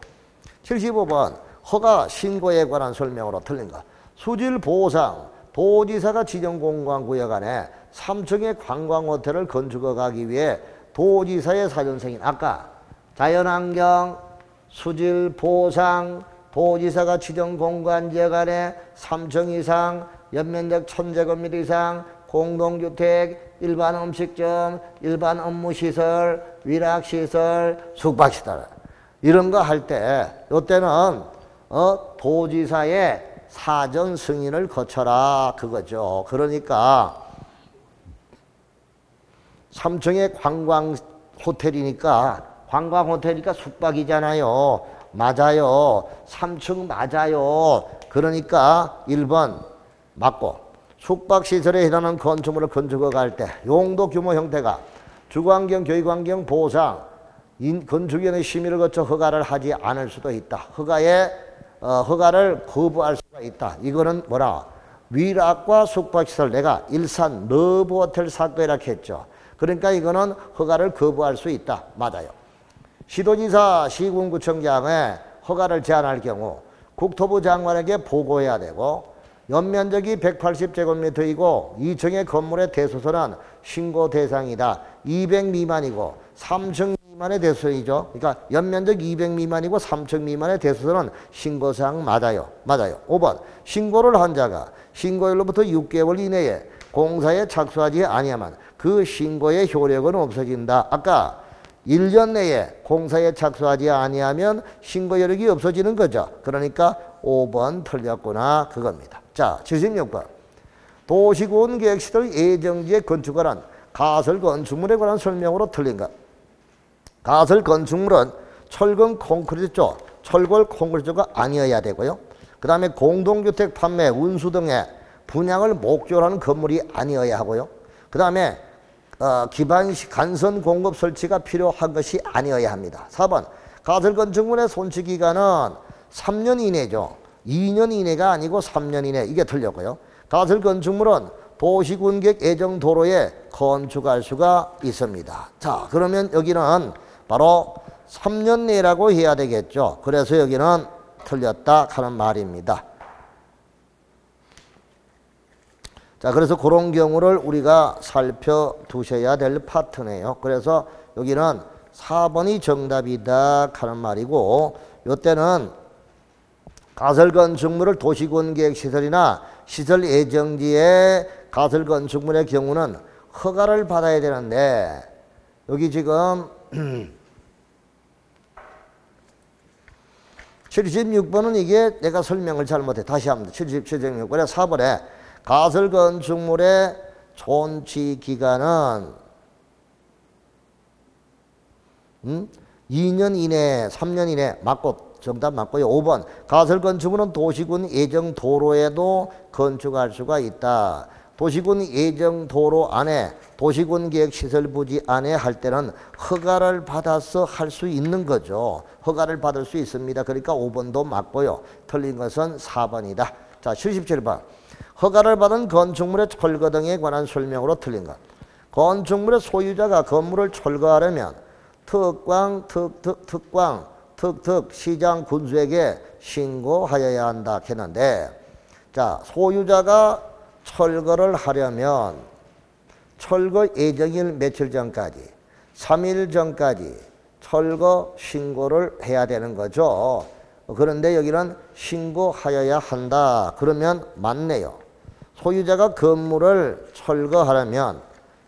75번 허가 신고에 관한 설명으로 틀린 것. 수질 보상 도지사가 지정 공간구역 안에 3층의 관광호텔을 건축해 가기 위해 도지사의 사전 승인. 아까 자연환경, 수질 보상, 도지사가 지정 공간지역 안에 3층 이상, 연면적 1000제곱미터 이상, 공동주택, 일반 음식점, 일반 업무시설, 위락시설, 숙박시설 이런 거 할 때 이때는 도지사의 사전 승인을 거쳐라 그거죠. 그러니까 3층의 관광호텔이니까 숙박이잖아요. 맞아요. 3층 맞아요. 그러니까 1번 맞고 숙박시설에 해당하는 건축물을 건축해 갈 때 용도 규모 형태가 주거환경, 교육환경, 보상, 건축위원회 심의를 거쳐 허가를 하지 않을 수도 있다. 허가를 거부할 수가 있다. 이거는 뭐라? 위락과 숙박시설, 내가 일산 러브호텔 사건이라 했죠. 그러니까 이거는 허가를 거부할 수 있다. 맞아요. 시도지사, 시군구청장에 허가를 제한할 경우 국토부 장관에게 보고해야 되고, 연면적이 180제곱미터이고 2층의 건물의 대수선은 신고 대상이다. 200 미만이고 3층 미만의 대수선이죠. 그러니까 연면적 200 미만이고 3층 미만의 대수선은 신고사항 맞아요. 맞아요. 5번 신고를 한 자가 신고일로부터 6개월 이내에 공사에 착수하지 아니하면 그 신고의 효력은 없어진다. 아까 1년 내에 공사에 착수하지 아니하면 신고 효력이 없어지는 거죠. 그러니까 5번 틀렸구나 그겁니다. 자, 76번. 도시군 계획시설 예정지에 건축하란 가설 건축물에 관한 설명으로 틀린 것. 가설 건축물은 철근 콘크리트조, 철골 콘크리트조가 아니어야 되고요. 그 다음에 공동주택 판매, 운수 등의 분양을 목적으로 하는 건물이 아니어야 하고요. 그 다음에 기반 간선 공급 설치가 필요한 것이 아니어야 합니다. 4번 가설 건축물의 손치 기간은 3년 이내죠. 2년 이내가 아니고 3년 이내. 이게 틀렸고요. 가설 건축물은 도시군객 예정 도로에 건축할 수가 있습니다. 자, 그러면 여기는 바로 3년 내라고 해야 되겠죠. 그래서 여기는 틀렸다 하는 말입니다. 자, 그래서 그런 경우를 우리가 살펴두셔야 될 파트네요. 그래서 여기는 4번이 정답이다 하는 말이고, 요때는 가설 건축물을 도시군 계획시설이나 시설 예정지에 가설 건축물의 경우는 허가를 받아야 되는데, 여기 지금 76번은 이게 내가 설명을 잘못해. 다시 합니다. 76번에 4번에 가설 건축물의 존치 기간은 2년 이내, 3년 이내 맞고 정답 맞고요. 5번 가설 건축물은 도시군 예정 도로에도 건축할 수가 있다. 도시군 예정 도로 안에 도시군 계획 시설 부지 안에 할 때는 허가를 받아서 할 수 있는 거죠. 허가를 받을 수 있습니다. 그러니까 5번도 맞고요. 틀린 것은 4번이다. 자, 77번. 허가를 받은 건축물의 철거 등에 관한 설명으로 틀린 것. 건축물의 소유자가 건물을 철거하려면 특특 시장 군수에게 신고하여야 한다 했는데, 자, 소유자가 철거를 하려면 철거 예정일 며칠 전까지 3일 전까지 철거 신고를 해야 되는 거죠. 그런데 여기는 신고하여야 한다. 그러면 맞네요. 소유자가 건물을 철거하려면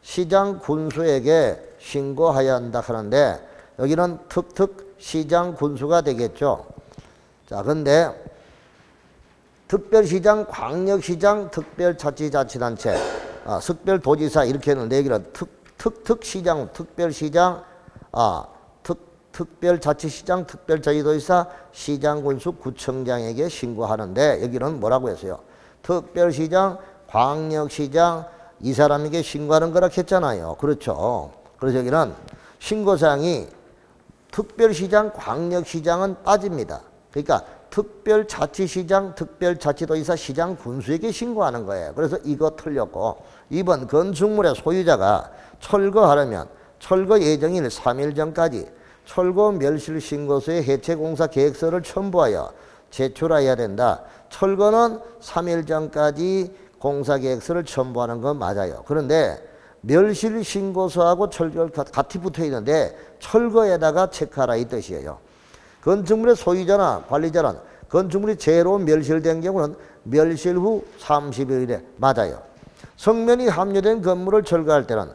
시장 군수에게 신고해야 한다 하는데, 여기는 특특 시장 군수가 되겠죠. 자, 근데 특별시장, 광역시장, 특별자치자치단체, 특별도지사 이렇게 했는데, 여기는 특특시장, 특별시장, 특별자치시장, 특별자치도지사, 시장군수, 구청장에게 신고하는데, 여기는 뭐라고 했어요? 특별시장, 광역시장, 이 사람에게 신고하는 거라 했잖아요. 그렇죠. 그래서 여기는 신고사항이 특별시장, 광역시장은 빠집니다. 그러니까 특별자치시장, 특별자치도지사, 시장군수에게 신고하는 거예요. 그래서 이거 틀렸고, 2번 건축물의 소유자가 철거하려면 철거 예정일 3일 전까지 철거 멸실 신고서에 해체공사 계획서를 첨부하여 제출해야 된다. 철거는 3일 전까지 공사계획서를 첨부하는 건 맞아요. 그런데 멸실 신고서하고 철거가 같이 붙어 있는데 철거에다가 체크하라 이 뜻이에요. 건축물의 소유자나 관리자는 건축물이 제로 멸실된 경우는 멸실 후 30일에 맞아요. 성면이 함유된 건물을 철거할 때는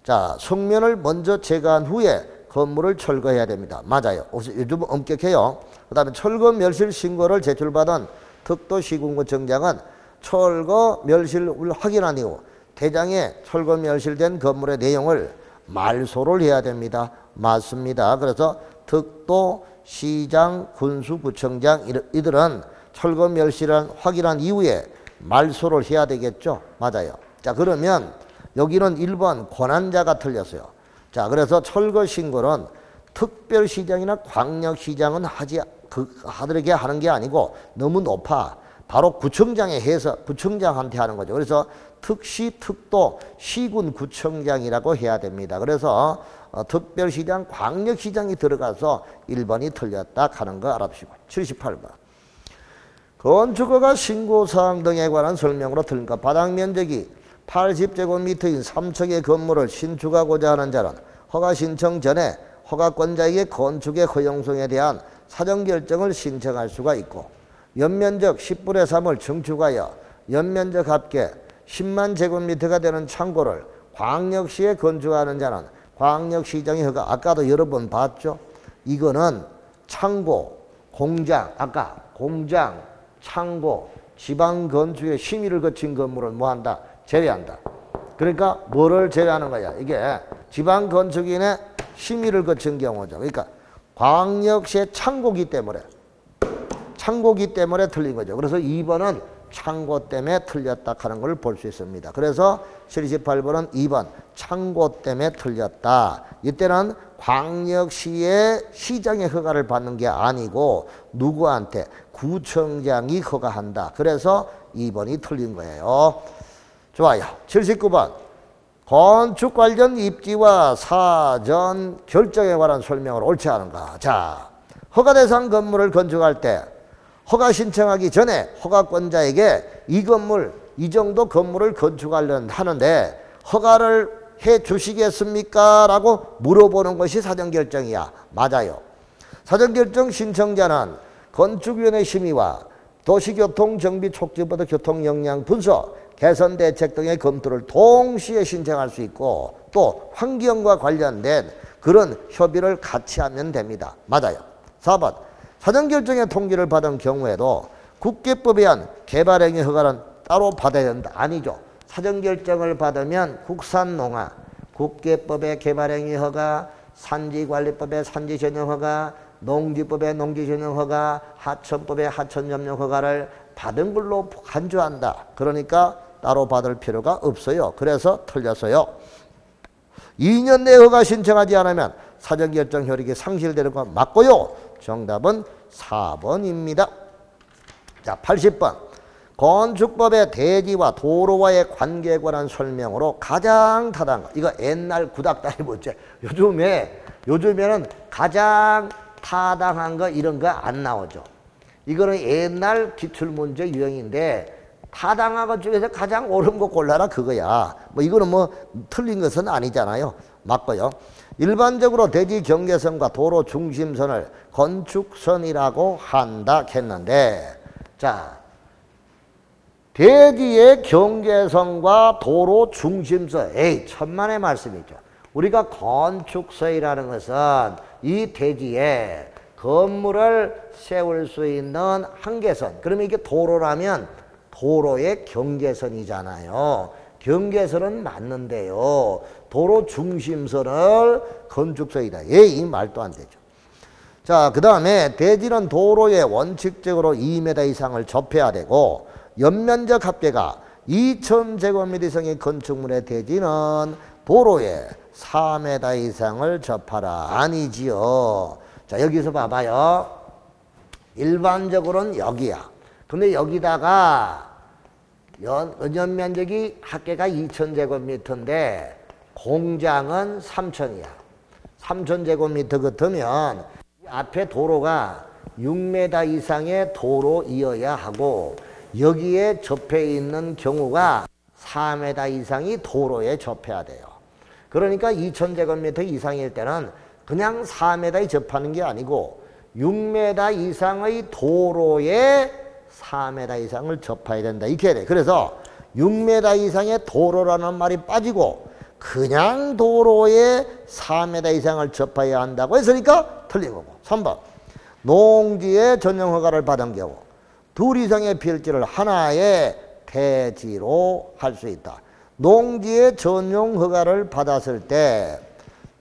자, 성면을 먼저 제거한 후에 건물을 철거해야 됩니다. 맞아요. 요즘 엄격해요. 그 다음에 철거 멸실 신고를 제출받은 특도시군구청장은 철거 멸실을 확인한 이후 대장에 철거 멸실된 건물의 내용을 말소를 해야 됩니다. 맞습니다. 그래서 특도, 시장, 군수, 구청장 이들은 철거 멸실을 확인한 이후에 말소를 해야 되겠죠. 맞아요. 자, 그러면 여기는 1번 권한자가 틀렸어요. 자, 그래서 철거 신고는 특별시장이나 광역시장은 하들에게 하는 게 아니고 너무 높아. 바로 구청장에 해서 구청장한테 하는 거죠. 그래서 특시, 특도, 시군 구청장이라고 해야 됩니다. 그래서 특별시장, 광역시장이 들어가서 1번이 틀렸다 하는 거 알아두시고. 78번. 건축허가 신고사항 등에 관한 설명으로 틀린 것. 바닥면적이 80제곱미터인 3층의 건물을 신축하고자 하는 자는 허가 신청 전에 허가권자에게 건축의 허용성에 대한 사전결정을 신청할 수가 있고, 연면적 10분의 3을 증축하여 연면적 합계 10만 제곱미터가 되는 창고를 광역시에 건축하는 자는 광역시장의 허가. 아까도 여러 번 봤죠. 이거는 창고, 공장, 아까 공장, 창고, 지방건축의 심의를 거친 건물을 뭐한다? 제외한다. 그러니까 뭐를 제외하는 거야? 이게 지방건축인의 심의를 거친 경우죠. 그러니까 광역시의 창고기 때문에 틀린 거죠. 그래서 2번은 창고 때문에 틀렸다 하는 걸 볼 수 있습니다. 그래서 78번은 2번 창고 때문에 틀렸다. 이때는 광역시의 시장의 허가를 받는 게 아니고 누구한테? 구청장이 허가한다. 그래서 2번이 틀린 거예요. 좋아요. 79번. 건축 관련 입지와 사전 결정에 관한 설명을 옳지 않은가. 자, 허가 대상 건물을 건축할 때 허가 신청하기 전에 허가권자에게 이 건물, 이 정도 건물을 건축하려는 하는데 허가를 해 주시겠습니까? 라고 물어보는 것이 사전결정이야. 맞아요. 사전결정 신청자는 건축위원회 심의와 도시교통정비촉진보다 교통역량분석, 개선대책 등의 검토를 동시에 신청할 수 있고 또 환경과 관련된 그런 협의를 같이 하면 됩니다. 맞아요. 4번. 사전결정의 통지를 받은 경우에도 국계법에 의한 개발행위 허가는 따로 받아야 된다. 아니죠. 사전결정을 받으면 국산농화, 국계법의 개발행위 허가, 산지관리법의 산지전용 허가, 농지법의 농지전용 허가, 하천법의 하천점용 허가를 받은 걸로 간주한다. 그러니까 따로 받을 필요가 없어요. 그래서 틀렸어요. 2년 내 허가 신청하지 않으면 사전결정 효력이 상실되는 건 맞고요. 정답은 4번입니다. 자, 80번. 건축법의 대지와 도로와의 관계에 관한 설명으로 가장 타당한 거. 이거 옛날 구닥다리 문제. 요즘에는 가장 타당한 거 이런 거 안 나오죠. 이거는 옛날 기출문제 유형인데 타당한 것 중에서 가장 옳은 거 골라라 그거야. 뭐 이거는 뭐 틀린 것은 아니잖아요. 맞고요. 일반적으로 대지 경계선과 도로 중심선을 건축선이라고 한다 했는데, 자, 대지의 경계선과 도로 중심선, 천만의 말씀이죠. 우리가 건축선이라는 것은 이 대지에 건물을 세울 수 있는 한계선. 그러면 이게 도로라면 도로의 경계선이잖아요. 경계선은 맞는데요. 도로 중심선을 건축선이다. 이 말도 안 되죠. 자, 그 다음에 대지는 도로에 원칙적으로 2m 이상을 접해야 되고 연면적 합계가 2000제곱미터 이상의 건축물의 대지는 도로에 4m 이상을 접하라. 아니지요. 자, 여기서 봐봐요. 일반적으로는 여기야. 근데 여기다가 연면적이 합계가 2000제곱미터인데 공장은 3000이야. 3000제곱미터 같으면 앞에 도로가 6m 이상의 도로이어야 하고 여기에 접해 있는 경우가 4m 이상이 도로에 접해야 돼요. 그러니까 2000제곱미터 이상일 때는 그냥 4m에 접하는 게 아니고 6m 이상의 도로에 4m 이상을 접해야 된다. 이렇게 해야 돼. 그래서 6m 이상의 도로라는 말이 빠지고 그냥 도로에 4m 이상을 접해야 한다고 했으니까 틀린 거고. 3번. 농지의 전용 허가를 받은 경우 둘 이상의 필지를 하나의 대지로 할 수 있다. 농지의 전용 허가를 받았을 때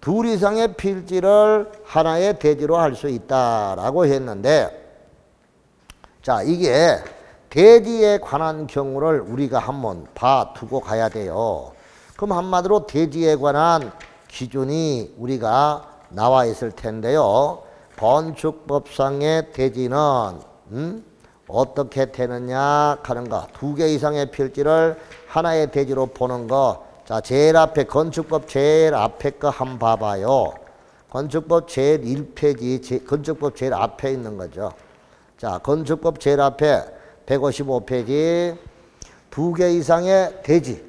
둘 이상의 필지를 하나의 대지로 할 수 있다라고 했는데, 자, 이게 대지에 관한 경우를 우리가 한번 봐두고 가야 돼요. 그럼 한마디로 대지에 관한 기준이 우리가 나와 있을 텐데요. 건축법상의 대지는 어떻게 되느냐 하는 거. 2개 이상의 필지를 하나의 대지로 보는 거. 자, 제일 앞에 건축법 제일 앞에 거 한번 봐봐요. 건축법 제일 1페이지, 건축법 제일 앞에 있는 거죠. 자, 건축법 제일 앞에 155페이지 2개 이상의 대지,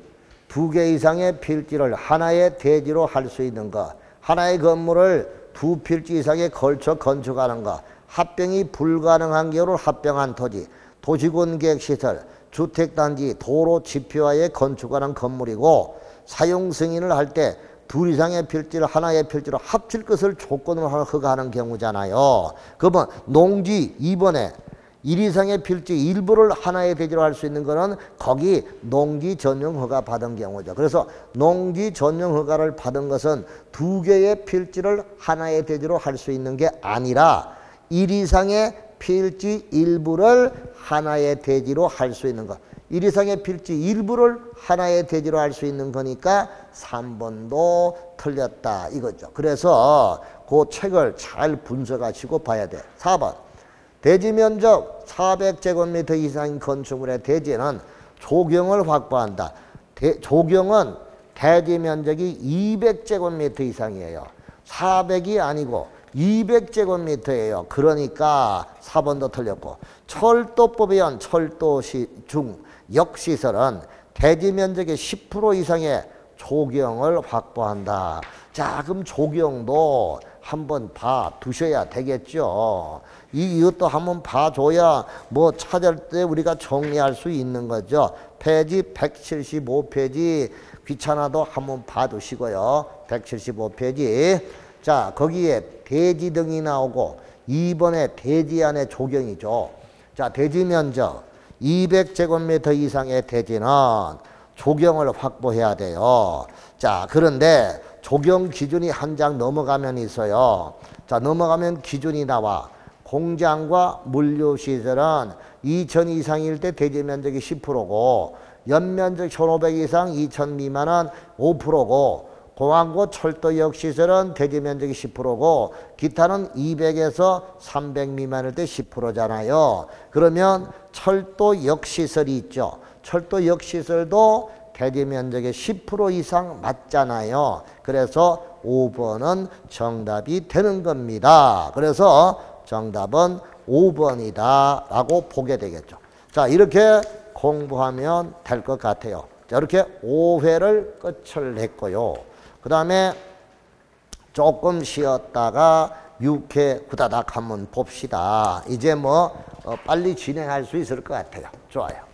2개 이상의 필지를 하나의 대지로 할 수 있는 것. 하나의 건물을 2필지 이상에 걸쳐 건축하는 것. 합병이 불가능한 경우를 합병한 토지, 도시군계획시설, 주택단지, 도로 지표화에 건축하는 건물이고 사용 승인을 할 때 2 이상의 필지를 하나의 필지로 합칠 것을 조건으로 허가하는 경우잖아요. 그러면 농지 2번에 1 이상의 필지 일부를 하나의 대지로 할 수 있는 거는 거기 농지 전용 허가 받은 경우죠. 그래서 농지 전용 허가를 받은 것은 2개의 필지를 하나의 대지로 할 수 있는 게 아니라 1 이상의 필지 일부를 하나의 대지로 할 수 있는 것. 1 이상의 필지 일부를 하나의 대지로 할 수 있는 거니까 3번도 틀렸다 이거죠. 그래서 그 책을 잘 분석하시고 봐야 돼. 4번. 대지 면적 400제곱미터 이상인 건축물의 대지는 조경을 확보한다. 조경은 대지 면적이 200제곱미터 이상이에요. 400이 아니고 200제곱미터예요. 그러니까 4번도 틀렸고, 철도법에 의한 철도 중 역시설은 대지 면적의 10% 이상의 조경을 확보한다. 자, 그럼 조경도 한번 봐 두셔야 되겠죠. 이것도 한번 봐줘야 뭐 찾을 때 우리가 정리할 수 있는 거죠. 페이지 175페이지 귀찮아도 한번 봐두시고요. 175페이지. 자, 거기에 대지 등이 나오고 2번에 대지 안에 조경이죠. 자, 대지 면적 200제곱미터 이상의 대지는 조경을 확보해야 돼요. 자, 그런데 조경 기준이 한 장 넘어가면 있어요. 자, 넘어가면 기준이 나와. 공장과 물류시설은 2,000 이상일 때 대지 면적이 10%고 연면적 1,500 이상 2,000 미만은 5%고 공항고 철도역 시설은 대지 면적이 10%고 기타는 200에서 300 미만일 때 10%잖아요. 그러면 철도역 시설이 있죠. 철도역 시설도 대지 면적의 10% 이상 맞잖아요. 그래서 5번은 정답이 되는 겁니다. 그래서 정답은 5번이다 라고 보게 되겠죠. 자, 이렇게 공부하면 될 것 같아요. 자, 이렇게 5회를 끝을 냈고요. 그 다음에 조금 쉬었다가 6회 후다닥 한번 봅시다. 이제 뭐 빨리 진행할 수 있을 것 같아요. 좋아요.